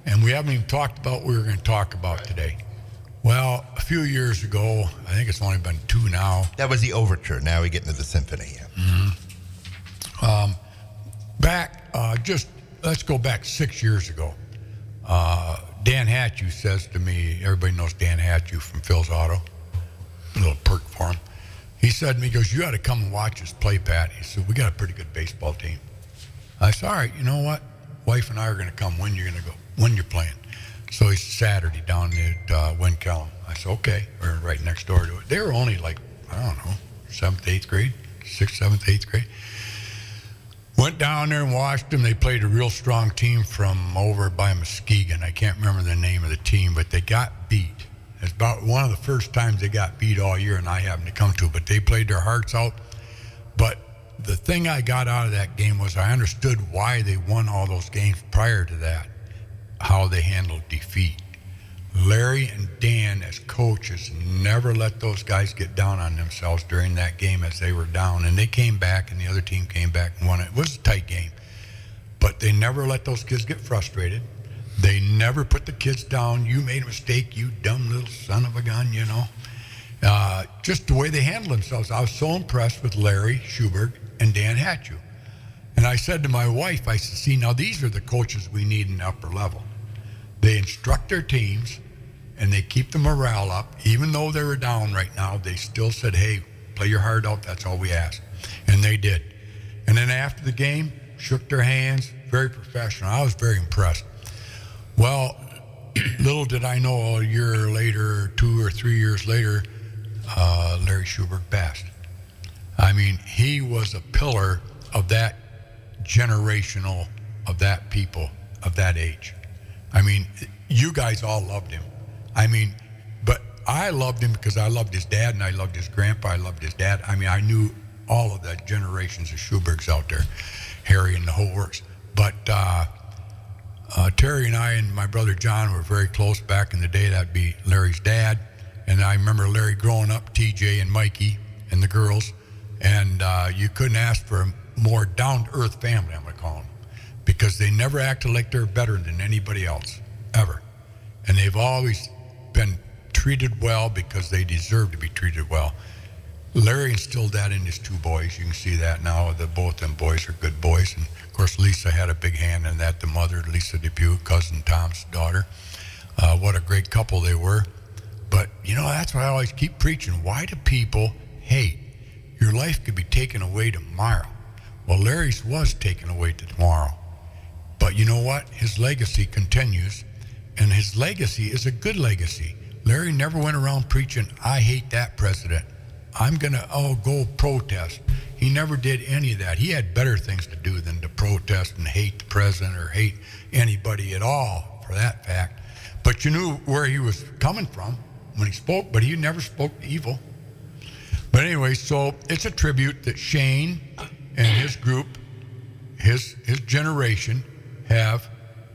and we haven't even talked about what we were going to talk about today. Well, a few years ago, I think it's only been 2 now. That was the overture. Now we get into the symphony. Let's go back 6 years ago. Dan Hatchew says to me, everybody knows Dan Hatchew from Phil's Auto, a little perk for him. He said to me, he goes, you got to come and watch us play, Pat. He said, we got a pretty good baseball team. I said, all right, you know what? Wife and I are going to come when you're going to go, when you're playing. So it's Saturday down at Winkellum. I said, okay, we're right next door to it. They were only like, I don't know, 7th, 8th grade, 6th, 7th, 8th grade. Went down there and watched them. They played a real strong team from over by Muskegon. I can't remember the name of the team, but they got beat. It's about one of the first times they got beat all year, and I happened to come to it. But they played their hearts out. But the thing I got out of that game was I understood why they won all those games prior to that, how they handled defeat. Larry and Dan, as coaches, never let those guys get down on themselves during that game as they were down. And they came back, and the other team came back and won it. It was a tight game. But they never let those kids get frustrated. They never put the kids down. You made a mistake, you dumb little son of a gun, you know. Just the way they handled themselves. I was so impressed with Larry Schuberg and Dan Hatchew. And I said to my wife, I said, see, now these are the coaches we need in the upper level. They instruct their teams, and they keep the morale up. Even though they were down right now, they still said, hey, play your heart out. That's all we ask. And they did. And then after the game, shook their hands, very professional. I was very impressed. Well, little did I know, a year later, 2 or 3 years later, Larry Schuberg passed. I mean, he was a pillar of that generational, of that people, of that age. I mean, you guys all loved him. I mean, but I loved him because I loved his dad, and I loved his grandpa, I loved his dad. I mean, I knew all of that generations of Schubergs out there, Harry and the whole works. But Terry and I and my brother John were very close back in the day. That'd be Larry's dad. And I remember Larry growing up, TJ and Mikey and the girls. And you couldn't ask for a more down-to-earth family, I'm going to call them, because they never acted like they're better than anybody else, ever. And they've always been treated well because they deserve to be treated well. Larry instilled that in his 2 boys. You can see that now. Both them boys are good boys. And, of course, Lisa had a big hand in that, the mother, Lisa Depew, cousin Tom's daughter. What a great couple they were. But, you know, that's why I always keep preaching. Why do people hate? Your life could be taken away tomorrow. Well, Larry's was taken away tomorrow. But you know what? His legacy continues, and his legacy is a good legacy. Larry never went around preaching, I hate that president. I'm going to go protest. He never did any of that. He had better things to do than to protest and hate the president or hate anybody at all, for that fact. But you knew where he was coming from when he spoke, but he never spoke evil. But anyway, so it's a tribute that Shane and his group, his generation, have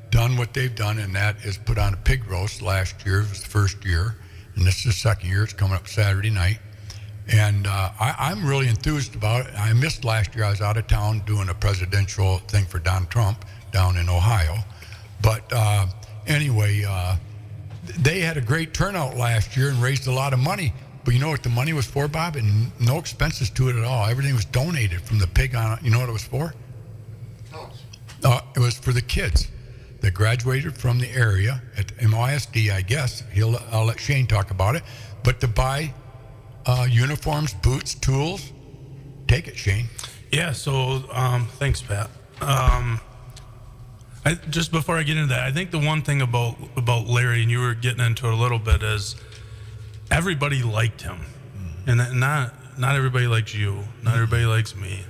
done what they've done, and that is put on a pig roast. Last year was the first year, and this is the second year. It's coming up Saturday night. And I'm really enthused about it. I missed last year. I was out of town doing a presidential thing for Donald Trump down in Ohio. But anyway, they had a great turnout last year and raised a lot of money. But you know what the money was for, Bob? And no expenses to it at all. Everything was donated from the pig on it. You know what it was for? It was for the kids that graduated from the area at MISD, I guess. I'll let Shane talk about it. But to buy uniforms, boots, tools. Take it, Shane. Yeah, so thanks, Pat. Just before I get into that, I think the one thing about Larry, and you were getting into it a little bit, is everybody liked him. And that not everybody likes you. Not everybody likes me.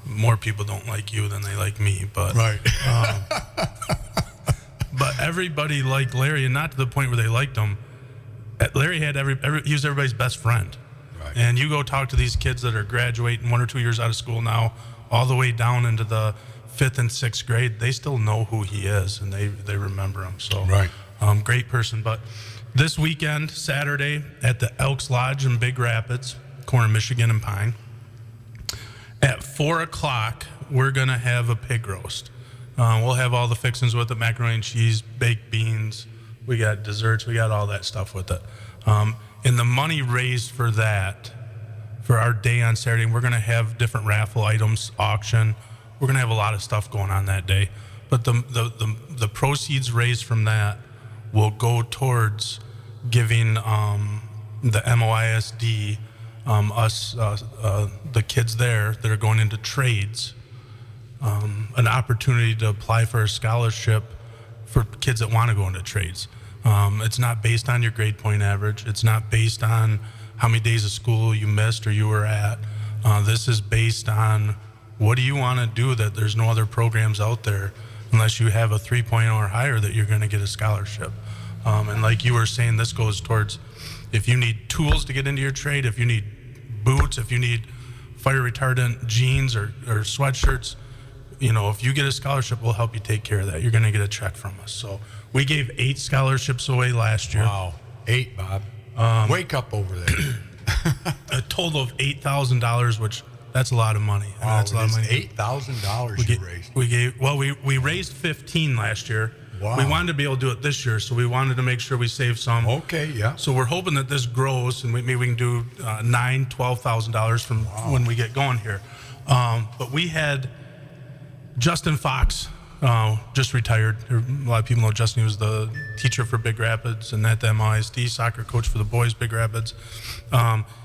More people don't like you than they like me. But right. But everybody liked Larry, and not to the point where they liked him. Larry had he was everybody's best friend. Right. And you go talk to these kids that are graduating 1 or 2 years out of school now, all the way down into the 5th and 6th grade, they still know who he is, and they remember him. So, right. Great person. But this weekend, Saturday, at the Elks Lodge in Big Rapids, corner of Michigan and Pine, at 4 o'clock, we're going to have a pig roast. We'll have all the fixings with it, macaroni and cheese, baked beans. We got desserts. We got all that stuff with it. And the money raised for that, for our day on Saturday, we're going to have different raffle items, auction. We're going to have a lot of stuff going on that day. But the proceeds raised from that will go towards giving the MOISD, the kids there that are going into trades, an opportunity to apply for a scholarship for kids that want to go into trades. It's not based on your grade point average. It's not based on how many days of school you missed or you were at. This is based on what do you want to do that there's no other programs out there unless you have a 3.0 or higher that you're going to get a scholarship. And like you were saying, this goes towards if you need tools to get into your trade, if you need boots, if you need fire retardant jeans or sweatshirts, if you get a scholarship, we'll help you take care of that. You're going to get a check from us. So we gave 8 scholarships away last year. Wow, 8, Bob. Wake up over there. A total of $8,000, which that's a lot of money. Wow, that's a lot of money. $8,000 you raised. We raised 15 last year. Wow. We wanted to be able to do it this year, so we wanted to make sure we saved some. Okay, yeah. So we're hoping that this grows, and maybe we can do $9,000, $12,000 from when we get going here. But we had Justin Fox just retired. A lot of people know Justin. He was the teacher for Big Rapids and at the MISD, soccer coach for the boys Big Rapids.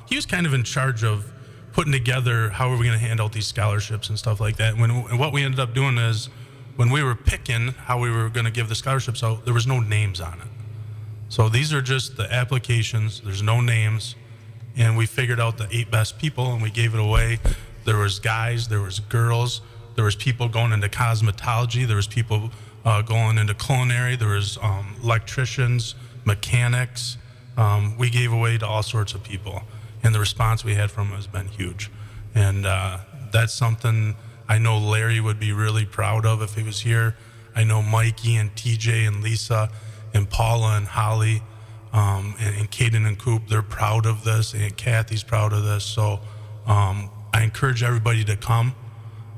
He was kind of in charge of putting together how are we going to hand out these scholarships and stuff like that. And what we ended up doing is when we were picking how we were going to give the scholarships out, there was no names on it. So these are just the applications. There's no names. And we figured out the 8 best people and we gave it away. There was guys, there was girls, there was people going into cosmetology, there was people going into culinary, there was electricians, mechanics. We gave away to all sorts of people. And the response we had from them has been huge. And that's something I know Larry would be really proud of if he was here. I know Mikey and TJ and Lisa and Paula and Holly and Caden and Coop, they're proud of this, and Kathy's proud of this. So I encourage everybody to come,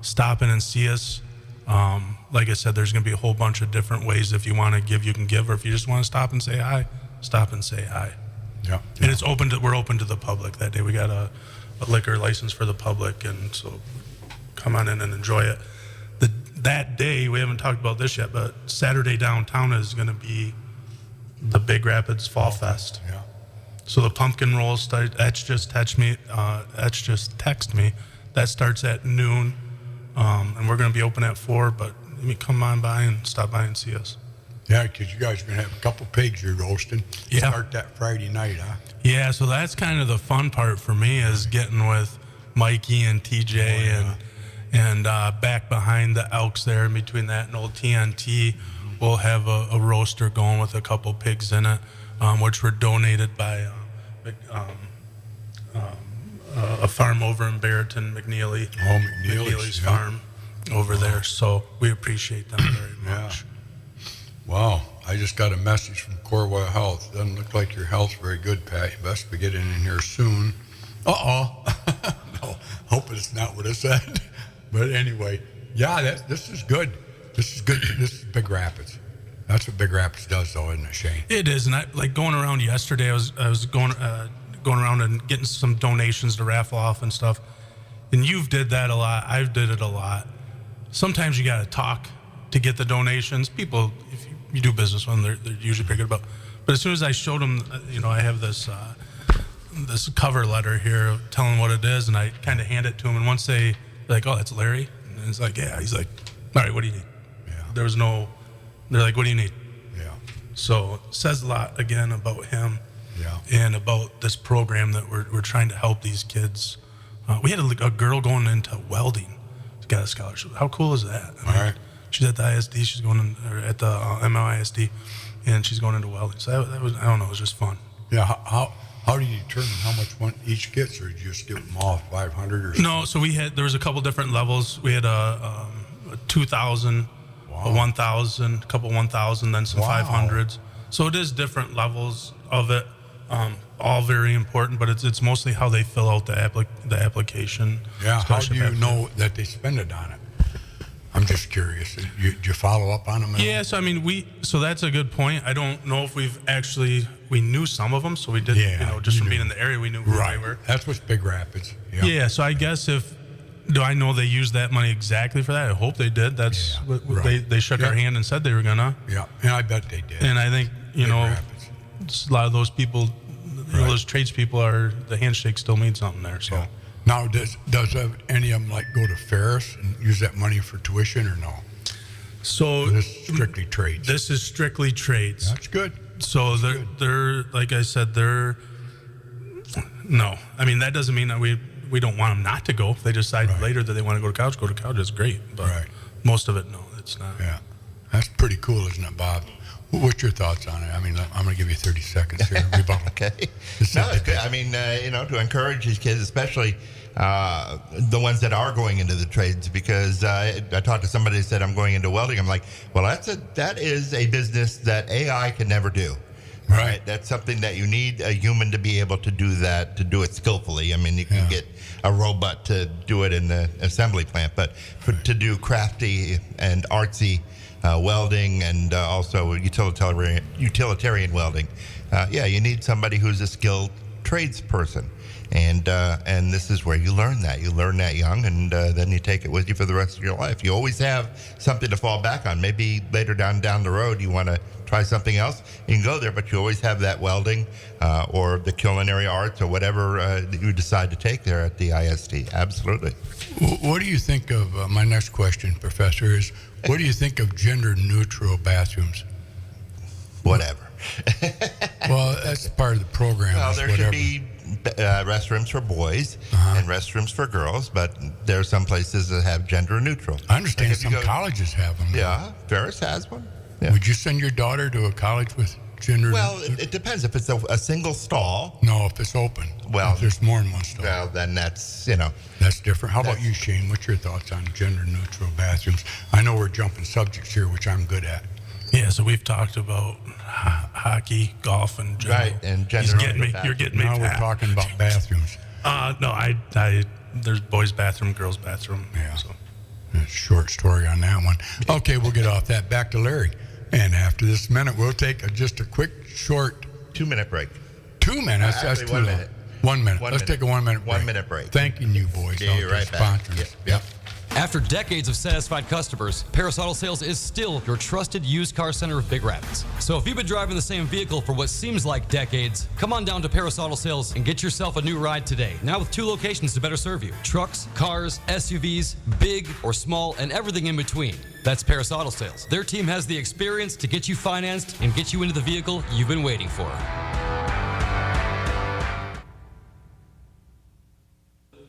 stop in and see us. Like I said, there's going to be a whole bunch of different ways. If you want to give, you can give, or if you just want to stop and say hi, stop and say hi. Yeah. And it's we're open to the public that day. We got a liquor license for the public, and so come on in and enjoy it. That day, we haven't talked about this yet, but Saturday downtown is going to be the Big Rapids Fall Fest. Yeah. So the pumpkin rolls start. Etch just text me. That starts at noon, and we're going to be open at 4. But let me come on by and stop by and see us. Yeah, because you guys are going to have a couple pigs you're roasting. Yeah. Start that Friday night, huh? Yeah, so that's kind of the fun part for me is getting with Mikey and TJ and back behind the Elks there in between that and old TNT. We'll have a roaster going with a couple pigs in it, which were donated by a farm over in Barreton, McNeely. Oh, McNeely's farm over there. So we appreciate them very much. Yeah. Wow, I just got a message from Corwell Health. Doesn't look like your health's very good, Pat. You best be getting in here soon. No, hoping it's not what it said. But anyway, yeah, this is good. This is good. This is Big Rapids. That's what Big Rapids does, though, isn't it, Shane? It is, and like going around yesterday, I was going around and getting some donations to raffle off and stuff. And you've did that a lot. I've did it a lot. Sometimes you got to talk to get the donations. People, if you do business with them, they're usually pretty good about. But as soon as I showed them, I have this cover letter here telling what it is, and I kind of hand it to them. And once they're like, "Oh, that's Larry," and it's like, "Yeah." He's like, "All right, what do you need?" Yeah. There was no. They're like, "What do you need?" Yeah. So it says a lot again about him. Yeah. And about this program that we're trying to help these kids. We had a girl going into welding to get a scholarship. How cool is that? All right. She's at the ISD. She's going at the MISD, and she's going into welding. So that was, I don't know, it was just fun. Yeah. How do you determine how much one each gets, or do you just give them all 500 or something? No. So there was a couple different levels. We had a 2,000, a 1,000, a couple 1,000, then some 500s. So it is different levels of it. All very important, but it's mostly how they fill out the application. Yeah. How do you know that they spend it on it? I'm just curious. Did you follow up on them? Yeah, so that's a good point. I don't know if we knew some of them, so we did, just from being in the area, we knew who they were. That's what's Big Rapids. Yeah, so I guess if Do I know they used that money exactly for that? I hope they did. That's what they shook our hand and said they were gonna. Yeah, and I bet they did. And I think a lot of those people, those tradespeople the handshake still means something there. So now, does any of them like go to Ferris and use that money for tuition or no? So this is strictly trades. This is strictly trades. That's good. So they're like I said, no. I mean, that doesn't mean that we don't want them not to go. If they decide later that they want to go to college, that's great. But most of it, no, it's not. Yeah. That's pretty cool, isn't it, Bob? What's your thoughts on it? I mean, I'm going to give you 30 seconds here. Okay. No, it's good. I mean, to encourage these kids, especially the ones that are going into the trades, because I talked to somebody who said, I'm going into welding. I'm like, well, that is a business that AI can never do. Right. That's something that you need a human to be able to do that, to do it skillfully. I mean, you can get a robot to do it in the assembly plant, but to do crafty and artsy welding and also utilitarian welding, you need somebody who's a skilled tradesperson. And this is where you learn that. You learn that young, and then you take it with you for the rest of your life. You always have something to fall back on. Maybe later down the road you want to try something else. You can go there, but you always have that welding or the culinary arts or whatever that you decide to take there at the IST. Absolutely. What do you think of, my next question, Professor, is what do you think of gender-neutral bathrooms? Whatever. Well, that's part of the program. Well, there should be restrooms for boys and restrooms for girls, but there are some places that have gender neutral. I understand some colleges have them. Yeah, Ferris has one. Yeah. Would you send your daughter to a college with gender? Well, it depends. If it's a single stall. No, if it's open. Well, if there's more than one stall. Well, then that's That's different. How about you, Shane? What's your thoughts on gender neutral bathrooms? I know we're jumping subjects here, which I'm good at. Yeah, so we've talked about hockey, golf, and general. Right, and gender. You're getting me. Now we're talking about bathrooms. No, there's boys' bathroom, girls' bathroom. Yeah. So. Short story on that one. Okay, we'll get off that. Back to Larry. And after this minute, we'll take just a quick, short 2-minute break. 2 minutes? That's too 1 long. minute. 1 minute. Let's take a 1 minute break. 1 minute break. Thanking you, boys. See you right back. Yep. After decades of satisfied customers, Paris Auto Sales is still your trusted used car center of Big Rapids. So if you've been driving the same vehicle for what seems like decades, come on down to Paris Auto Sales and get yourself a new ride today. Now with 2 locations to better serve you. Trucks, cars, SUVs, big or small, and everything in between. That's Paris Auto Sales. Their team has the experience to get you financed and get you into the vehicle you've been waiting for.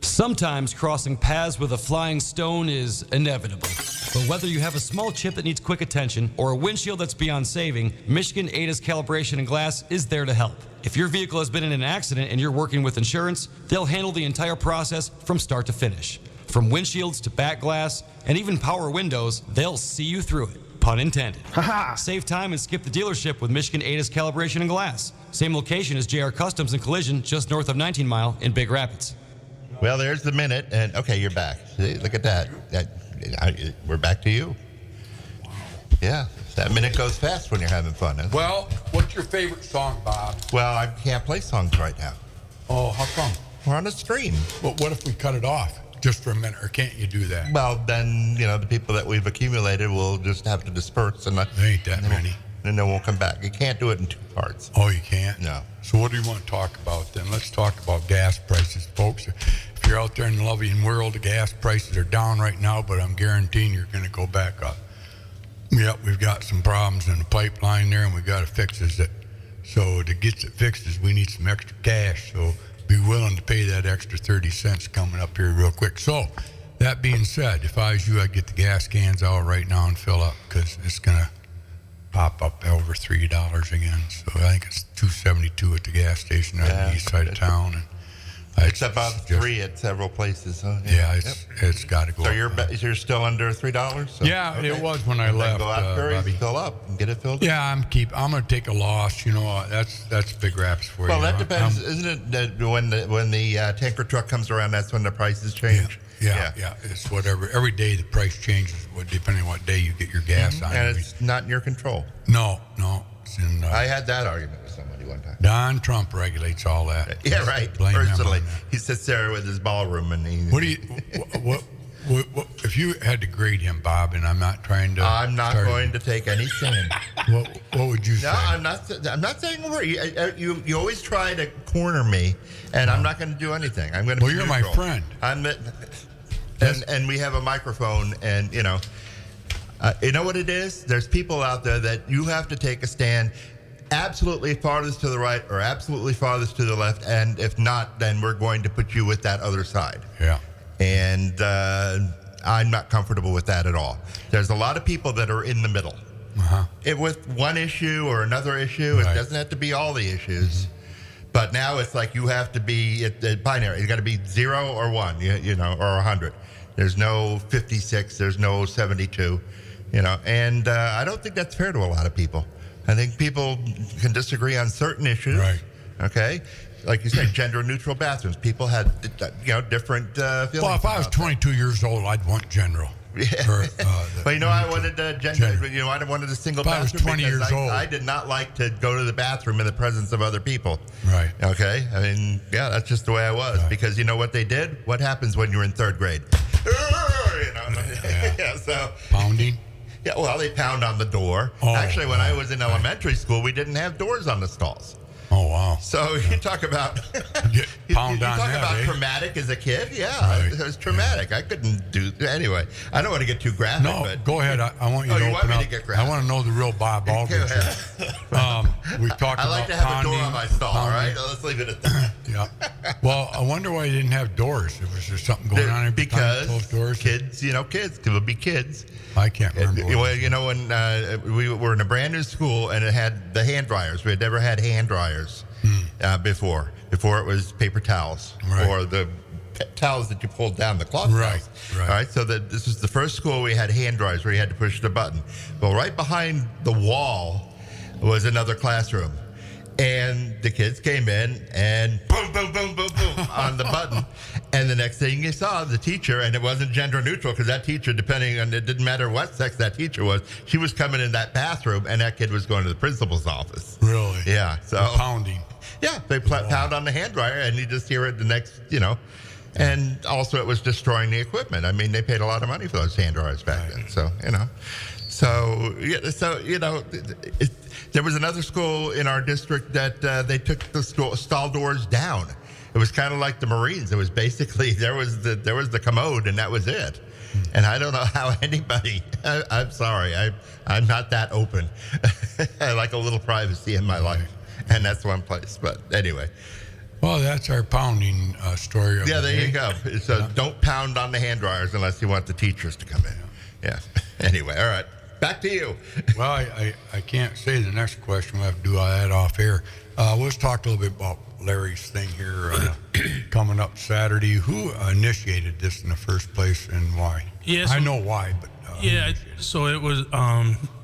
Sometimes crossing paths with a flying stone is inevitable. But whether you have a small chip that needs quick attention or a windshield that's beyond saving, Michigan ADA's Calibration and Glass is there to help. If your vehicle has been in an accident and you're working with insurance, they'll handle the entire process from start to finish. From windshields to back glass and even power windows, they'll see you through it. Pun intended. Save time and skip the dealership with Michigan ADA's Calibration and Glass. Same location as JR Customs and Collision, just north of 19 Mile in Big Rapids. Well, there's the minute, and okay, you're back. See, look at that. We're back to you. Yeah, that minute goes fast when you're having fun. Huh? Well, what's your favorite song, Bob? Well, I can't play songs right now. Oh, how come? We're on a stream. Well, what if we cut it off just for a minute, or can't you do that? Well, then, the people that we've accumulated will just have to disperse. And there ain't that many. And they won't come back. You can't do it in 2 parts. Oh, you can't? No. So what do you want to talk about then? Let's talk about gas prices, folks. If you're out there in the loving world, the gas prices are down right now, but I'm guaranteeing you're going to go back up. Yep, we've got some problems in the pipeline there, and we've got to fix it. So to get it fixed, we need some extra cash. So be willing to pay that extra 30 cents coming up here real quick. So that being said, if I was you, I'd get the gas cans out right now and fill up, because it's going to pop up over $3 again. So I think it's $2.72 at the gas station on the east side of town. And it's about $3 at several places, huh? Yeah, it's got to go. So you're still under $3? So, yeah, okay. It was when I left. Go out Curries, Bobby. Fill up and get it filled. Yeah, I'm going to take a loss. That's Big Raps for you. Well, that depends, isn't it? That when the tanker truck comes around, that's when the prices change. Yeah. It's whatever. Every day the price changes, depending on what day you get your gas on. And it's not in your control. No. And, I had that argument with somebody one time. Don Trump regulates all that. Yeah, right. Blame him on Personally, that. he sits there with his ballroom and he. What do you? What, if you had to grade him, Bob, and I'm not trying to. I'm not going to take any stand. What would you say? No, I'm not saying a word. You always try to corner me, and I'm not going to do anything. I'm going to. Well, you're neutral. my friend. And we have a microphone, and you know what it is. There's people out there that you have to take a stand, absolutely farthest to the right or absolutely farthest to the left, and if not, then we're going to put you with that other side. Yeah. And I'm not comfortable with that at all. There's a lot of people that are in the middle. With one issue or another issue, it doesn't have to be all the issues. But now it's like you have to be binary. You got to be 0 or 1, you know, or 100. There's no 56. There's no 72. You know, and I don't think that's fair to a lot of people. I think people can disagree on certain issues. Right. Okay. Like you said, gender-neutral bathrooms. People had, different feelings. Well, if I was 22 years old, I'd want general. Yeah. But I wanted gender. You know, I wanted a single bathroom. If I was 20 years old, I did not like to go to the bathroom in the presence of other people. Right. Okay. I mean, yeah, that's just the way I was. Right. Because you know what they did? What happens when you're in third grade? You know. Yeah. So pounding. Yeah. Well, they pound on the door. Actually, when I was in elementary school, we didn't have doors on the stalls. Oh, wow. So you talk about you talk about traumatic as a kid. Yeah, it was traumatic. I couldn't do anyway. I don't want to get too graphic. No, but, go ahead. I want you to open up. To get graphic? I want to know the real Bob Aldridge. We talked I like about to have pounding, a door on my stall. All right, let's leave it at that. Yeah. Well, I wonder why you didn't have doors. Was there something going on every time you closed doors? Kids, it would be kids. I can't remember. Well, you know, when we were in a brand new school and it had the hand dryers. We had never had hand dryers. Before it was paper towels or the towels that you pulled down, the cloth towels. All right, so this was the first school we had hand dryers where you had to push the button. Well, right behind the wall was another classroom. And the kids came in and boom, boom, boom, boom, boom on the button. And the next thing you saw, the teacher, and it wasn't gender neutral because that teacher, depending on, it didn't matter what sex that teacher was, she was coming in that bathroom and that kid was going to the principal's office. Really? Yeah. So pounding. Yeah, they pound on the hand dryer and you just hear it the next, and also it was destroying the equipment. I mean, they paid a lot of money for those hand dryers back then. So, there was another school in our district that they took the stall doors down. It was kind of like the Marines. It was basically there was the commode and that was it. And I don't know how anybody. I'm sorry, I'm not that open. I like a little privacy in my life, and that's one place. But anyway. Well, that's our pounding story. Yeah, there you go. So don't pound on the hand dryers unless you want the teachers to come in. Yeah. Anyway, all right. Back to you. Well, I can't say the next question. We'll have to do all that off air. Let's talk a little bit about Larry's thing here coming up Saturday. Who initiated this in the first place and why? Yeah, I know why, but... so it was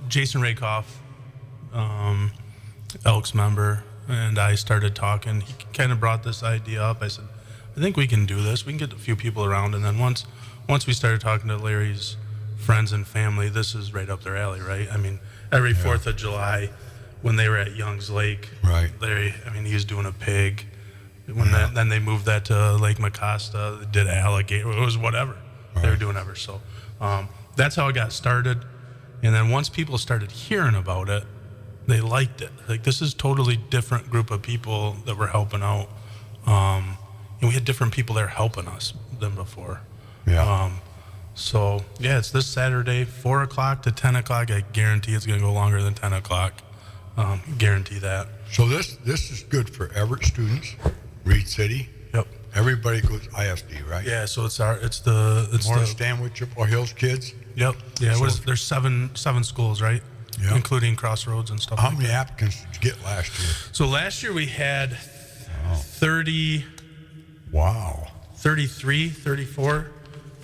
Jason Rakoff, Elks member, and I started talking. He kind of brought this idea up. I said, I think we can do this. We can get a few people around. And then once we started talking to Larry's friends and family, this is right up their alley, right? I mean, every 4th of July, when they were at Young's Lake, Larry, he was doing a pig. Then they moved that to Lake Mecosta, did alligator, it was whatever. They were doing ever. So that's how it got started. And then once people started hearing about it, they liked it. Like, this is totally different group of people that were helping out. And we had different people there helping us than before. Yeah. So, it's this Saturday, 4 o'clock to 10 o'clock. I guarantee it's going to go longer than 10 o'clock. Guarantee that. So this is good for Everett students, Reed City. Yep. Everybody goes ISD, right? Yeah, so it's the Morris Stanwood, Chippewa Hills kids? Yep. Yeah, there's seven schools, right? Yep. Including Crossroads and stuff. How many applicants did you get last year? So last year we had 30. Wow. 33, 34.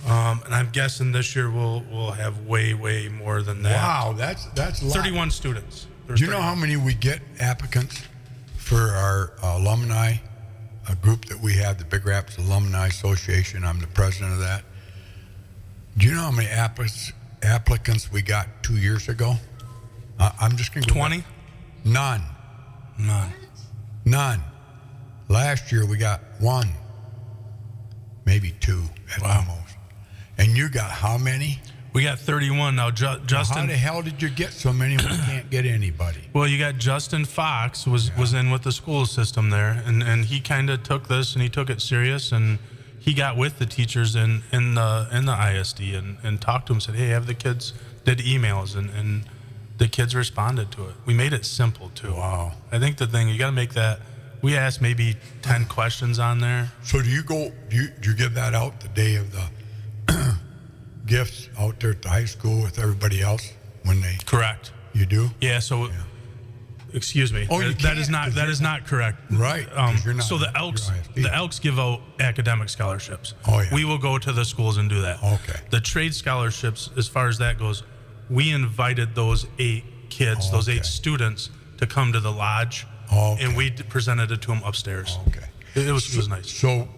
And I'm guessing this year we'll have way more than that. Wow, that's a lot. 31 students. Do you know how many we get applicants for our alumni, a group that we have, the Big Rapids Alumni Association? I'm the president of that. Do you know how many applicants we got 2 years ago? I'm just going to 20? None. Last year we got 1, maybe 2 at the most. And you got how many? We got 31 now. Justin. How the hell did you get so many when you can't get anybody? Well, you got Justin Fox was in with the school system there, and he kind of took this and he took it serious, and he got with the teachers in the ISD and talked to them, said, hey, have the kids, did emails, and the kids responded to it. We made it simple too. Wow. I think the thing, you got to make that, we asked maybe 10 questions on there. So do you give that out the day of the gifts out there at the high school with everybody else when they? Correct. You do? Yeah. So, excuse me. Oh, that is not correct. Right. You're not, so the Elks give out academic scholarships. Oh yeah. We will go to the schools and do that. Okay. The trade scholarships, as far as that goes, we invited those 8 kids, those 8 students, to come to the lodge, and we presented it to them upstairs. Okay. It was nice. So,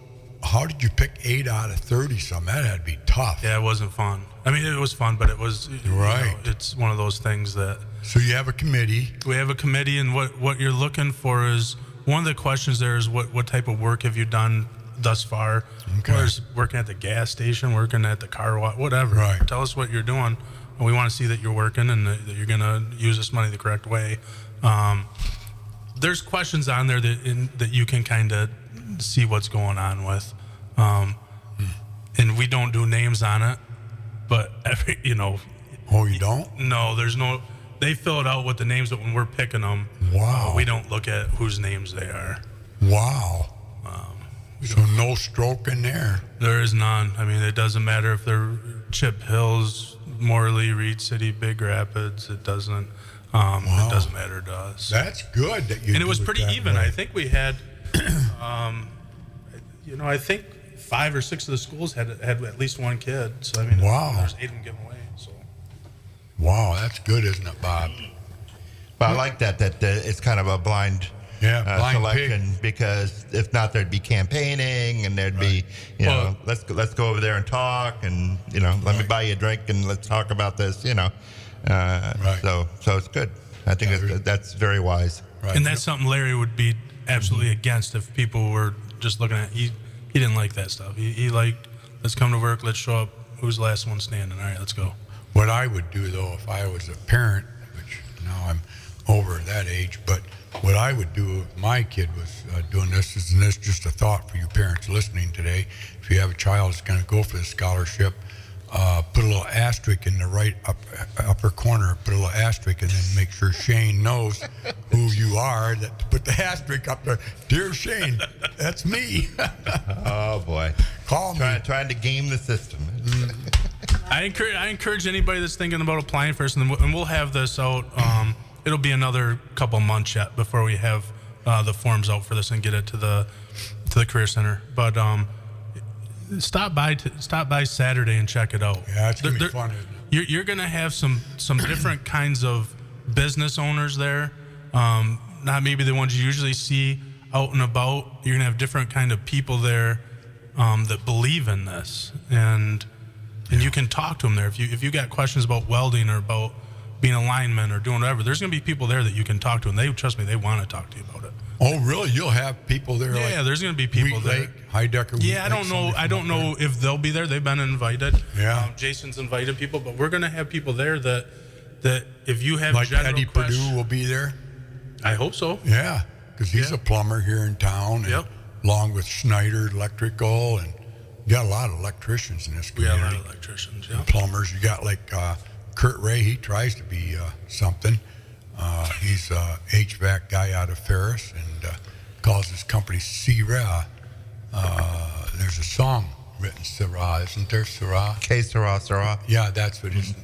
how did you pick 8 out of 30? Something that had to be tough. Yeah, it wasn't fun. I mean, it was fun, but it was right. It's one of those things that. So you have a committee. We have a committee, and what you're looking for is, one of the questions there is what type of work have you done thus far? Okay. Whereas working at the gas station, working at the car wash, whatever. Right. Tell us what you're doing. And we want to see that you're working and that you're going to use this money the correct way. There's questions on there that you can kind of see what's going on with. And we don't do names on it, but Oh, you don't? No, there's no. They fill it out with the names, but when we're picking them, we don't look at whose names they are. Wow. So no stroke in there. There is none. I mean, it doesn't matter if they're Chip Hills, Morley, Reed City, Big Rapids. It doesn't. It doesn't matter to us. That's good that you. And it was pretty even. Way. I think we had, I think 5 or 6 of the schools had at least 1 kid. So I mean, there's 8 of them given away. So. Wow, that's good, isn't it, Bob? Well, I like that it's kind of a blind. Blind selection pig. Because if not, there'd be campaigning and there'd be, let's go over there and talk and let me buy you a drink and let's talk about this, Right. So it's good. I think that's very wise. Right. And that's something Larry would be absolutely against if people were just looking at. He didn't like that stuff. He liked, let's come to work, let's show up. Who's the last one standing? All right, let's go. What I would do though, if I was a parent, which now I'm over that age, but what I would do if my kid was doing this, and this is just a thought for you parents listening today. If you have a child that's going to go for the scholarship, put a little asterisk in the right upper corner, put a little asterisk, and then make sure Shane knows who you are. That put the asterisk up there. Dear Shane, that's me. Oh boy, call me. Trying to game the system. I encourage anybody that's thinking about applying for this, and we'll have this out. It'll be another couple months yet before we have the forms out for this and get it to the Career Center. But stop by Saturday and check it out. Yeah, it's gonna be fun. You're gonna have some different kinds of business owners there. Not maybe the ones you usually see out and about. You're gonna have different kind of people there that believe in this, and you can talk to them there. If you got questions about welding or about being a lineman or doing whatever, there's going to be people there that you can talk to, and trust me, they want to talk to you about it. Oh, really? You'll have people there? Yeah, there's going to be people there. Lake, Heidecker, yeah, I don't know. I don't know if they'll be there. They've been invited. Yeah. Jason's invited people, but we're going to have people there that if you have like general Eddie questions, Perdue will be there. I hope so. Yeah, because he's a plumber here in town. And along with Schneider Electrical, and you got a lot of electricians in this community. We got a lot of electricians. Yeah. Plumbers. You got like Kurt Ray. He tries to be something. He's a HVAC guy out of Ferris and calls his company Syrah. There's a song written Syrah, isn't there? Syrah. K Syrah. Yeah, that's what his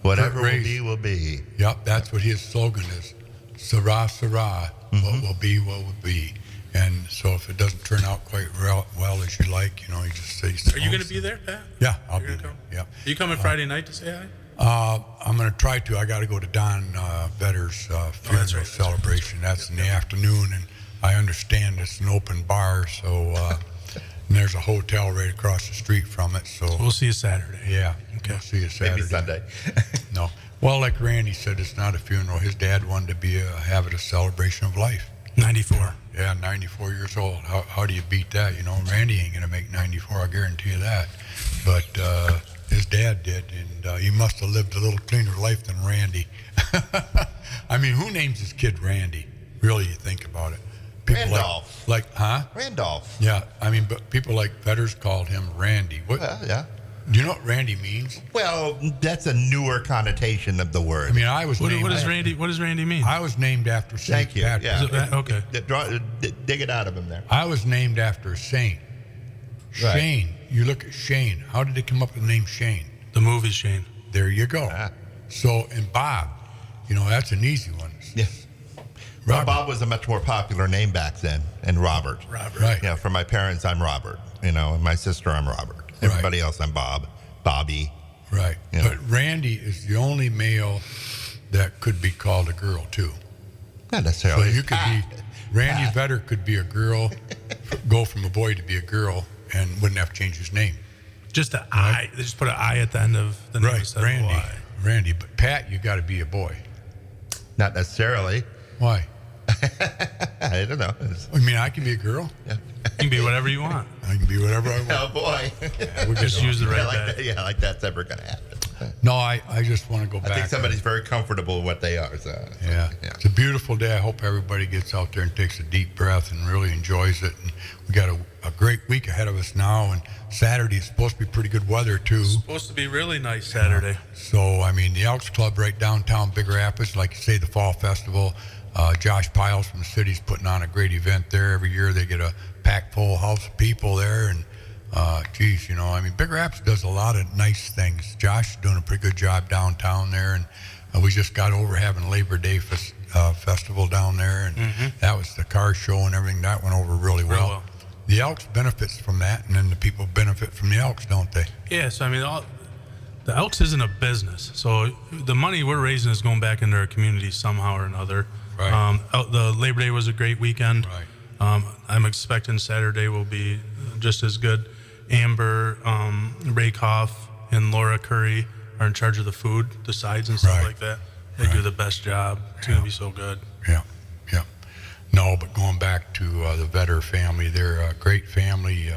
whatever will be will be. Yep, that's what his slogan is. Syrah, Syrah. What will be will be. And so if it doesn't turn out quite well as you like, you just say. Are you going to be there, Pat? Yeah, I'll be there. Yeah. Are you coming Friday night to say hi? I'm going to try to. I got to go to Don Vedder's funeral celebration. That's in the afternoon, and I understand it's an open bar, so and there's a hotel right across the street from it. So we'll see you Saturday. Yeah. Okay. We'll see you Saturday. Maybe Sunday. No. Well, like Randy said, it's not a funeral. His dad wanted to have it a celebration of life. 94. Yeah, 94 years old. How do you beat that? You know, Randy ain't going to make 94, I guarantee you that. But his dad did, and he must have lived a little cleaner life than Randy. I mean, who names his kid Randy? Really, you think about it. People Randolph. Randolph. Yeah, I mean, but people like Fetters called him Randy. What? Yeah. Do you know what Randy means? Well, that's a newer connotation of the word. I mean, I was named. What does Randy mean? I was named after Saint Thank you. Patrick. Yeah. Is it that? Okay. Dig it out of him there. I was named after a saint. Right. Shane. You look at Shane. How did they come up with the name Shane? The movie Shane. There you go. Ah. So, and Bob, you know, that's an easy one. Yeah. Well, Robert. Bob was a much more popular name back then, and Robert. Right. Yeah, for my parents, I'm Robert. You know, and my sister, I'm Robert. Everybody else, I'm Bob. Bobby. Right. Yeah. But Randy is the only male that could be called a girl, too. Not So necessarily. you could be, Randy Vetter could be a girl, go from a boy to be a girl, and wouldn't have to change his name. Just an I. They just put an I at the end of the name. Right, instead of a Randy. Y. Randy. But Pat, you got to be a boy. Not necessarily. Why? I don't know. I mean, I can be a girl. Yeah. You can be whatever you want. I can be whatever I want. Oh, boy. Yeah, we're Just good. use the right like bag. that, like that's ever going to happen. No, I just want to go I back. think somebody's very comfortable with what they are. So, Yeah. It's a beautiful day. I hope everybody gets out there and takes a deep breath and really enjoys it. And we got a great week ahead of us now. And Saturday is supposed to be pretty good weather, too. Supposed to be really nice Saturday. So, I mean, the Elks Club right downtown Big Rapids, like you say, the Fall Festival. Josh Piles from the city's putting on a great event there. Every year they get a packed full house of people there. And, geez, you know, I mean, Big Rapids does a lot of nice things. Josh is doing a pretty good job downtown there. And we just got over having Labor Day festival down there. And that was the car show and everything. That went over really well. The Elks benefits from that, and then the people benefit from the Elks, don't they? Yeah, so I mean, the Elks isn't a business. So the money we're raising is going back into our community somehow or another. Right. The Labor Day was a great weekend. Right. I'm expecting Saturday will be just as good. Amber Rakoff and Laura Curry are in charge of the food, the sides and stuff Right. like that. They do the best job. It's going to be so good. Yeah. No, but going back to the Vetter family, they're a great family.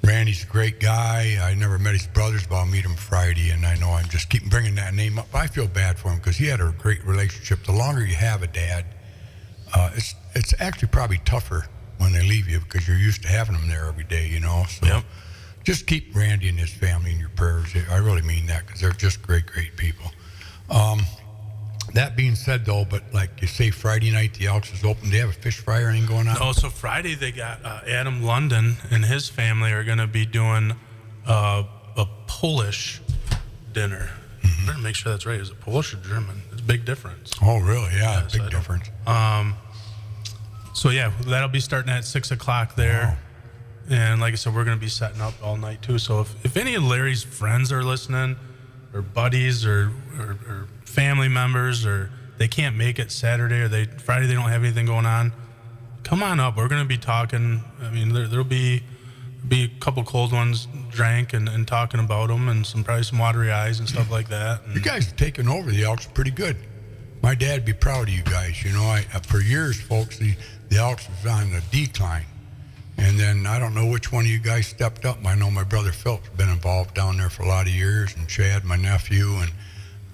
Randy's a great guy. I never met his brothers, but I'll meet him Friday, and I know I'm just keep bringing that name up. I feel bad for him because he had a great relationship. The longer you have a dad, it's actually probably tougher when they leave you because you're used to having them there every day, you know. So just keep Randy and his family in your prayers. I really mean that because they're just great people. That being said, though, but like you say, Friday night the Elks is open. Do they have a fish fry or anything going on? No, so Friday they got Adam London and his family are going to be doing a Polish dinner. Better make sure that's right. Is it Polish or German? It's a big difference. Oh, really? Yeah, so big difference. So yeah, that'll be starting at 6 o'clock there. Wow. And like I said, we're going to be setting up all night too. So if any of Larry's friends are listening, or buddies, or family members, or they can't make it Saturday, or Friday they don't have anything going on, come on up. We're going to be talking. I mean, there'll be a couple cold ones drank and talking about them, and probably some watery eyes and stuff like that. And you guys have taken over the Elks pretty good. My dad'd be proud of you guys. You know, for years, folks, the Elks was on the decline. And then I don't know which one of you guys stepped up. I know my brother Phil's been involved down there for a lot of years, and Chad, my nephew, and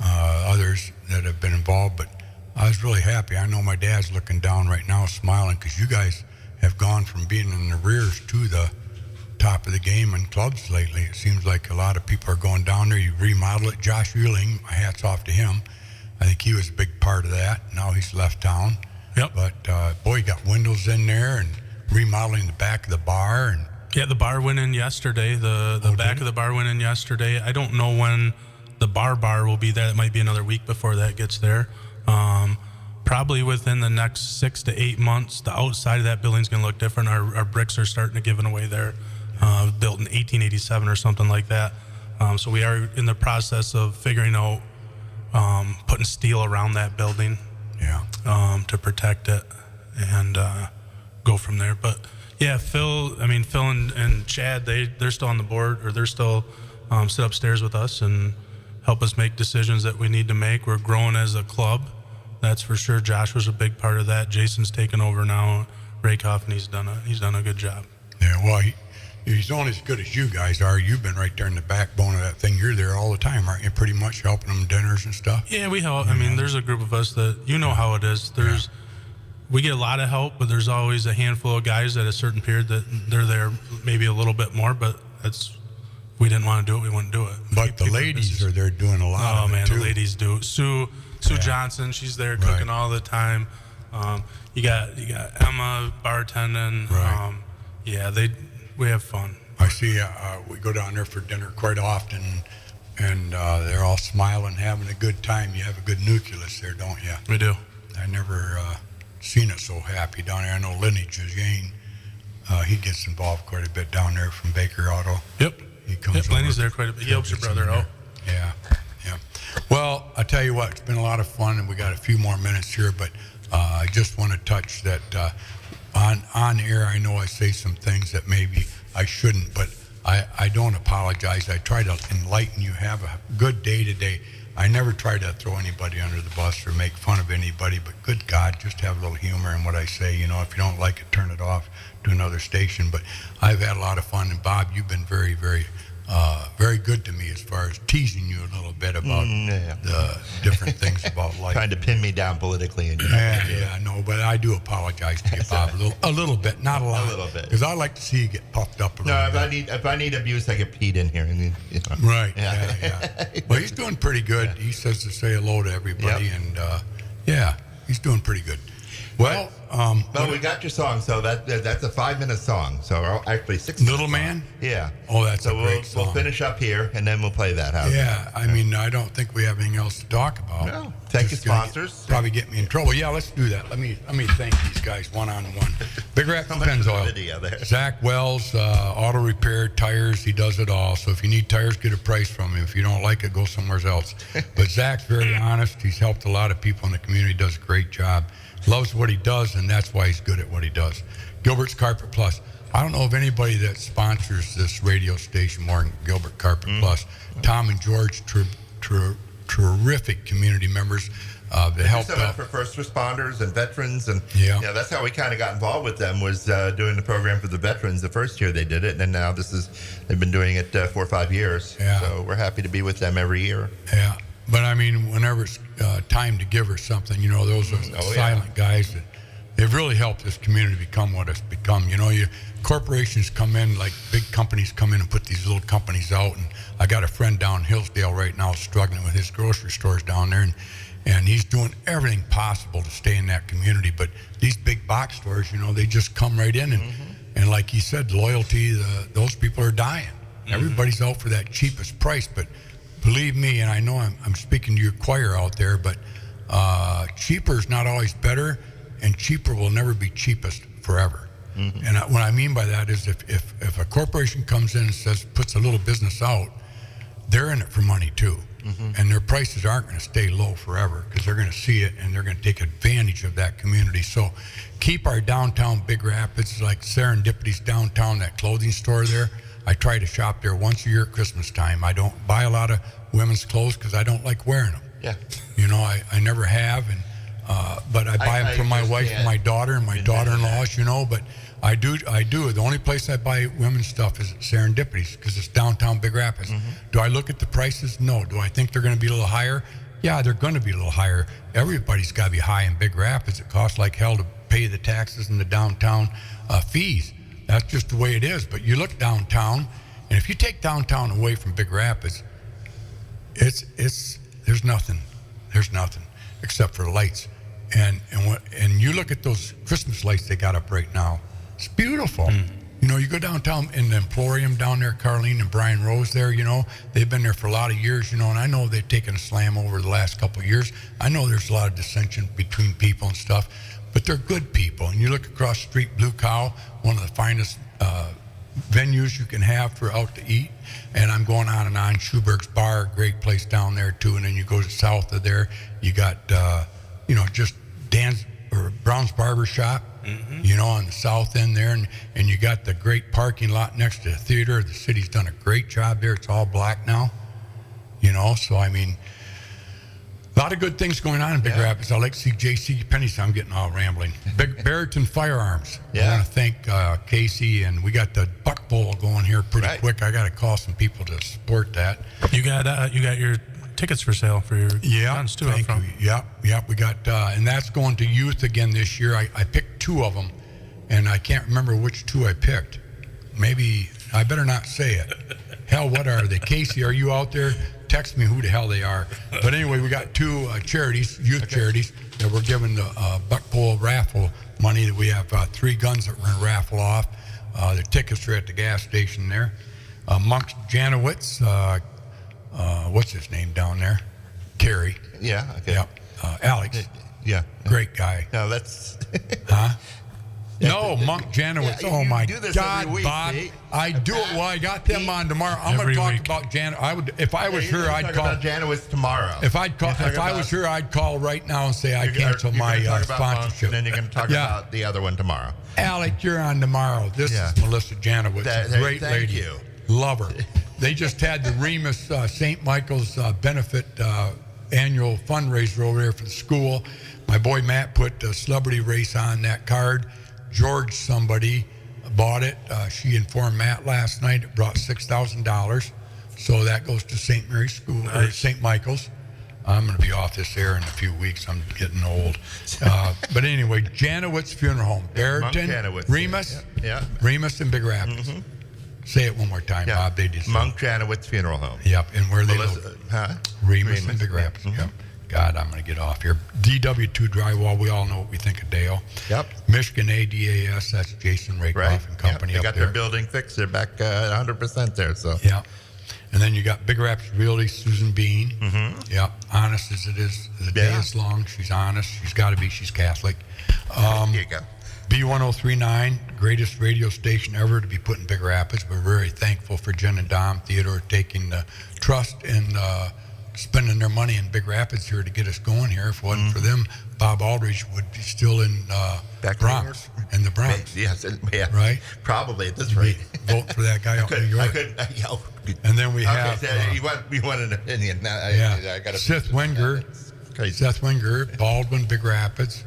others that have been involved. But I was really happy. I know my dad's looking down right now, smiling, because you guys have gone from being in the rears to the top of the game in clubs lately. It seems like a lot of people are going down there. You remodel it. Josh Euling, my hat's off to him. I think he was a big part of that. Now he's left town. Yep. But boy, you got windows in there and remodeling the back of the bar. And yeah, the bar went in yesterday. The back of the bar went in yesterday. I don't know when the bar will be there. That might be another week before that gets there. Probably within the next 6 to 8 months, the outside of that building's going to look different. Our bricks are starting to give away there, built in 1887 or something like that. So we are in the process of figuring out putting steel around that building, to protect it and go from there. But yeah, Phil and Chad, they're still on the board, or they're still sit upstairs with us and help us make decisions that we need to make. We're growing as a club, that's for sure. Josh was a big part of that. Jason's taken over now, Rakoff, and he's done a good job. Yeah, well, he's only as good as you guys are. You've been right there in the backbone of that thing. You're there all the time, aren't you? Pretty much helping them dinners and stuff. Yeah, we help. I mean, there's a group of us that how it is. We get a lot of help, but there's always a handful of guys at a certain period that they're there maybe a little bit more, but we didn't want to do it, we wouldn't do it. But the ladies are there doing a lot of it, too. The ladies do. Sue Johnson, she's there cooking all the time. You got Emma bartending. Right. We have fun. I see we go down there for dinner quite often, and they're all smiling, having a good time. You have a good nucleus there, don't you? We do. I never seen it so happy down there. I know Lenny Jane, he gets involved quite a bit down there from Baker Auto. Yep. He comes Lenny's there quite a bit. He helps your brother out. Yeah. Well, I tell you what, it's been a lot of fun, and we got a few more minutes here, but I just want to touch that on air. I know I say some things that maybe I shouldn't, but I don't apologize. I try to enlighten you. Have a good day today. I never try to throw anybody under the bus or make fun of anybody, but good God, just have a little humor in what I say. If you don't like it, turn it off to another station. But I've had a lot of fun, and Bob, you've been very, very, very good to me as far as teasing you a little bit about the different things about life. Trying to pin me down politically. No, but I do apologize to you, Bob, a little bit, not a lot. A little bit. Because I like to see you get puffed up a little bit. If I need abuse, I get Pete in here. Right, yeah. Well, he's doing pretty good. He says to say hello to everybody, and he's doing pretty good. Well, we got your song, so that's a 5-minute song. So actually 6 minutes. Little Man? Yeah. Oh, that's a great song. We'll finish up here, and then we'll play that. I mean, I don't think we have anything else to talk about. No. Thank you, sponsors. Probably get me in trouble. Yeah, let's do that. Let me thank these guys one-on-one. Big Rapids Pennzoil. Zach Wells, auto repair, tires, he does it all. So if you need tires, get a price from him. If you don't like it, go somewhere else. But Zach's very honest. He's helped a lot of people in the community, does a great job. Loves what he does, and that's why he's good at what he does. Gilbert's Carpet Plus. I don't know of anybody that sponsors this radio station more than Gilbert Carpet Plus. Tom and George, terrific community members that helped out. For first responders and veterans, and that's how we kind of got involved with them, was doing the program for the veterans the first year they did it, and now they've been doing it 4 or 5 years. Yeah. So we're happy to be with them every year. Yeah. But I mean, whenever it's time to give her something, those are silent guys that they've really helped this community become what it's become. Corporations come in, like big companies come in and put these little companies out. And I got a friend down in Hillsdale right now struggling with his grocery stores down there, and he's doing everything possible to stay in that community. But these big box stores, they just come right in, and like he said, loyalty, those people are dying. Everybody's out for that cheapest price, but believe me, and I know I'm speaking to your choir out there, but cheaper is not always better, and cheaper will never be cheapest forever. And what I mean by that is if a corporation comes in and puts a little business out, they're in it for money too. And their prices aren't going to stay low forever, because they're going to see it and they're going to take advantage of that community. So keep our downtown Big Rapids, like Serendipity's downtown, that clothing store there. I try to shop there once a year at Christmas time. I don't buy a lot of women's clothes because I don't like wearing them. Yeah. I never have, and but I buy them for my wife and my daughter and my daughter-in-laws, but I do. The only place I buy women's stuff is at Serendipity's, because it's downtown Big Rapids. Do I look at the prices? No. Do I think they're going to be a little higher? Yeah, they're going to be a little higher. Everybody's got to be high in Big Rapids. It costs like hell to pay the taxes and the downtown fees. That's just the way it is. But you look downtown, and if you take downtown away from Big Rapids, there's nothing except for lights. And you look at those Christmas lights they got up right now. It's beautiful. You go downtown in the Emporium down there, Carlene and Brian Rose there, they've been there for a lot of years, and I know they've taken a slam over the last couple of years. I know there's a lot of dissension between people and stuff, but they're good people. And you look across the street, Blue Cow, one of the finest venues you can have for out to eat. And I'm going on and on. Schuberg's Bar, great place down there too. And then you go to south of there, you got, just Dan's or Brown's Barber Shop, on the south end there. And you got the great parking lot next to the theater. The city's done a great job there. It's all black now. So I mean, a lot of good things going on in Big Rapids. I like to see J.C. Penney's. I'm getting all rambling. Barrington Firearms. I want to thank Casey, and we got the Buck Bowl going here pretty quick. I got to call some people to support that. You got your tickets for sale for your guns too. Thank you. Yep. We got, and that's going to youth again this year. I picked 2 of them, and I can't remember which 2 I picked. Maybe I better not say it. Hell, what are they? Casey, are you out there? Text me who the hell they are. But anyway, we got 2 charities, youth charities, that we're giving the Buck Bowl raffle money. That we have 3 guns that we're going to raffle off. The tickets are at the gas station there. Monk Janowitz, what's his name down there? Kerry. Yeah. Okay. Yep. Alex. Yeah. Great guy. No, that's. Huh? No, Monk Janowitz. Yeah, oh my do this God, every week, Bob! see? I do it. Well, I got them on tomorrow. I'm going to talk about Janowitz. I would, if I was here, I'd call. About Janowitz tomorrow. If I was here, I'd call right now and say I cancel my sponsorship. And then you're going to talk about the other one tomorrow. Alec, you're on tomorrow. This is Melissa Janowitz, a great lady. Thank you. Love her. They just had the Remus St. Michael's benefit annual fundraiser over there for the school. My boy Matt put a celebrity race on that card. George somebody bought it. She informed Matt last night. It brought $6,000. So that goes to St. Mary's School, or St. Michael's. I'm going to be off this air in a few weeks. I'm getting old. But anyway, Janowitz Funeral Home. Barrington, Remus, Remus and Big Rapids. Mm-hmm. Say it one more time, Bob. They just Monk Janowitz Funeral Home. Yep, and where they live? Remus and Big Rapids. Mm-hmm. Yep. God, I'm going to get off here. DW2 Drywall, we all know what we think of Dale. Yep. Michigan ADAS, that's Jason Rakoff and company They up got there. their building fixed. They're back 100% there. So. Yeah. And then you got Big Rapids Realty, Susan Bean. Mm-hmm. Yep. Honest as it is, the day is long. She's honest. She's got to be. She's Catholic. Here you go. B1039, greatest radio station ever to be put in Big Rapids. We're very thankful for Jen and Dom Theodore taking the trust and spending their money in Big Rapids here to get us going here. If it wasn't for them, Bob Aldridge would be still in Bronx. In the Bronx. Yes, right? Probably at this rate. Vote for that guy out in New York. And then we have... So you want an opinion. Now, I gotta Seth Wenger. Seth Wenger, Baldwin, Big Rapids.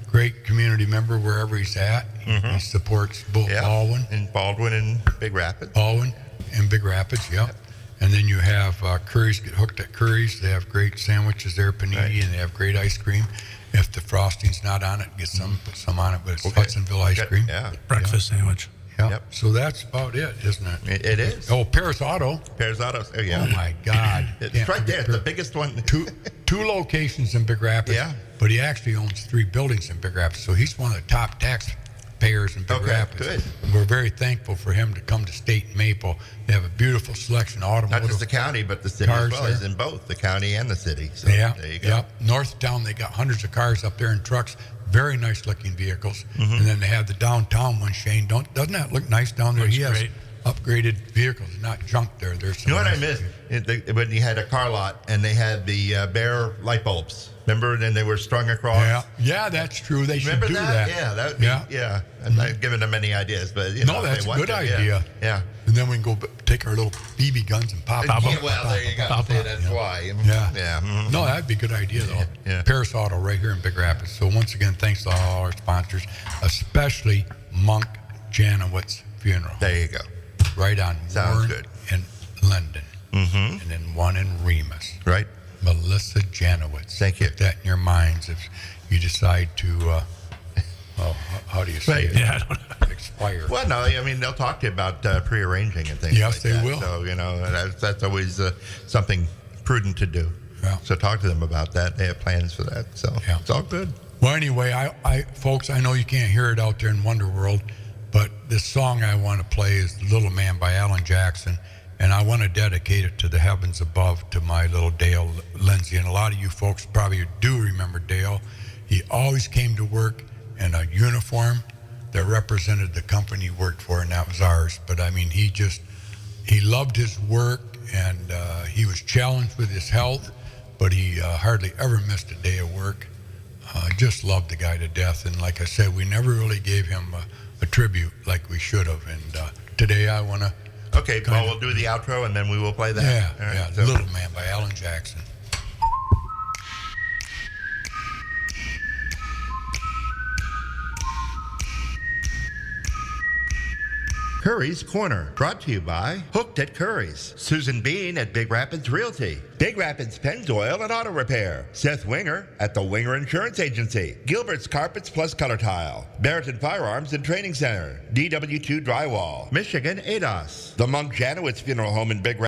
Great community member wherever he's at. He supports both Baldwin and Big Rapids. Baldwin and Big Rapids, yep. And then you have Curries, get hooked at Curries. They have great sandwiches there, panini, and they have great ice cream. If the frosting's not on it, get some, put some on it, but it's Hudsonville ice cream. Yeah. Breakfast sandwich. Yep. So that's about it, isn't it? It is. Oh, Paris Auto. Paris Auto. Oh, yeah. Oh, my God. It's right there. It's the biggest one. Two locations in Big Rapids. Yeah. But he actually owns 3 buildings in Big Rapids. So he's one of the top taxpayers in Big Rapids. Good. We're very thankful for him to come to State and Maple. They have a beautiful selection of automotive. Not just the county, but the city as well. He's in both the county and the city. So there you go. Yep. North of town, they got hundreds of cars up there and trucks. Very nice looking vehicles. And then they have the downtown one, Shane. Doesn't that look nice down there? Looks he has great. upgraded vehicles, not junk there. There's some You know what I missed? When you had a car lot and they had the bare light bulbs. Remember? And then they were strung across. Yeah, that's true. They should Remember do that? that. Yeah, that would be, yeah. I'm not giving them any ideas, but No, that's a good idea. Yeah. And then we can go take our little BB guns and pop them. Well, there you go. See, that's why. Yeah. Mhm. No, that'd be a good idea, though. Yeah. Paris Auto right here in Big Rapids. So once again, thanks to all our sponsors, especially Monk Janowitz Funeral. There you go. Right on Sounds Warren good. and London. And then one in Remus. Right. Melissa Janowitz. Thank you. Put that in your minds if you decide to, how do you say it? Yeah, I don't know. Expire. Well, no, I mean, they'll talk to you about prearranging and things Yes, like they that. will. So, that's always something prudent to do. Yeah. So talk to them about that. They have plans for that. So it's all good. Well, anyway, folks, I know you can't hear it out there in Wonder World, but this song I want to play is Little Man by Alan Jackson, and I want to dedicate it to the heavens above, to my little Dale Lindsay. And a lot of you folks probably do remember Dale. He always came to work in a uniform that represented the company he worked for, and that was ours. But, I mean, he loved his work, and he was challenged with his health, but he hardly ever missed a day of work. Just loved the guy to death. And like I said, we never really gave him a tribute like we should have. And today I want to Okay, well, we'll do the outro and then we will play that. Yeah, All right, yeah. so- Little Man by Alan Jackson. Curries Corner, brought to you by Hooked at Curries, Susan Bean at Big Rapids Realty, Big Rapids Pennzoil and Auto Repair, Seth Winger at the Winger Insurance Agency, Gilbert's Carpets Plus Color Tile, Barrington Firearms and Training Center, DW2 Drywall, Michigan ADOS, the Monk Janowitz Funeral Home in Big Rapids.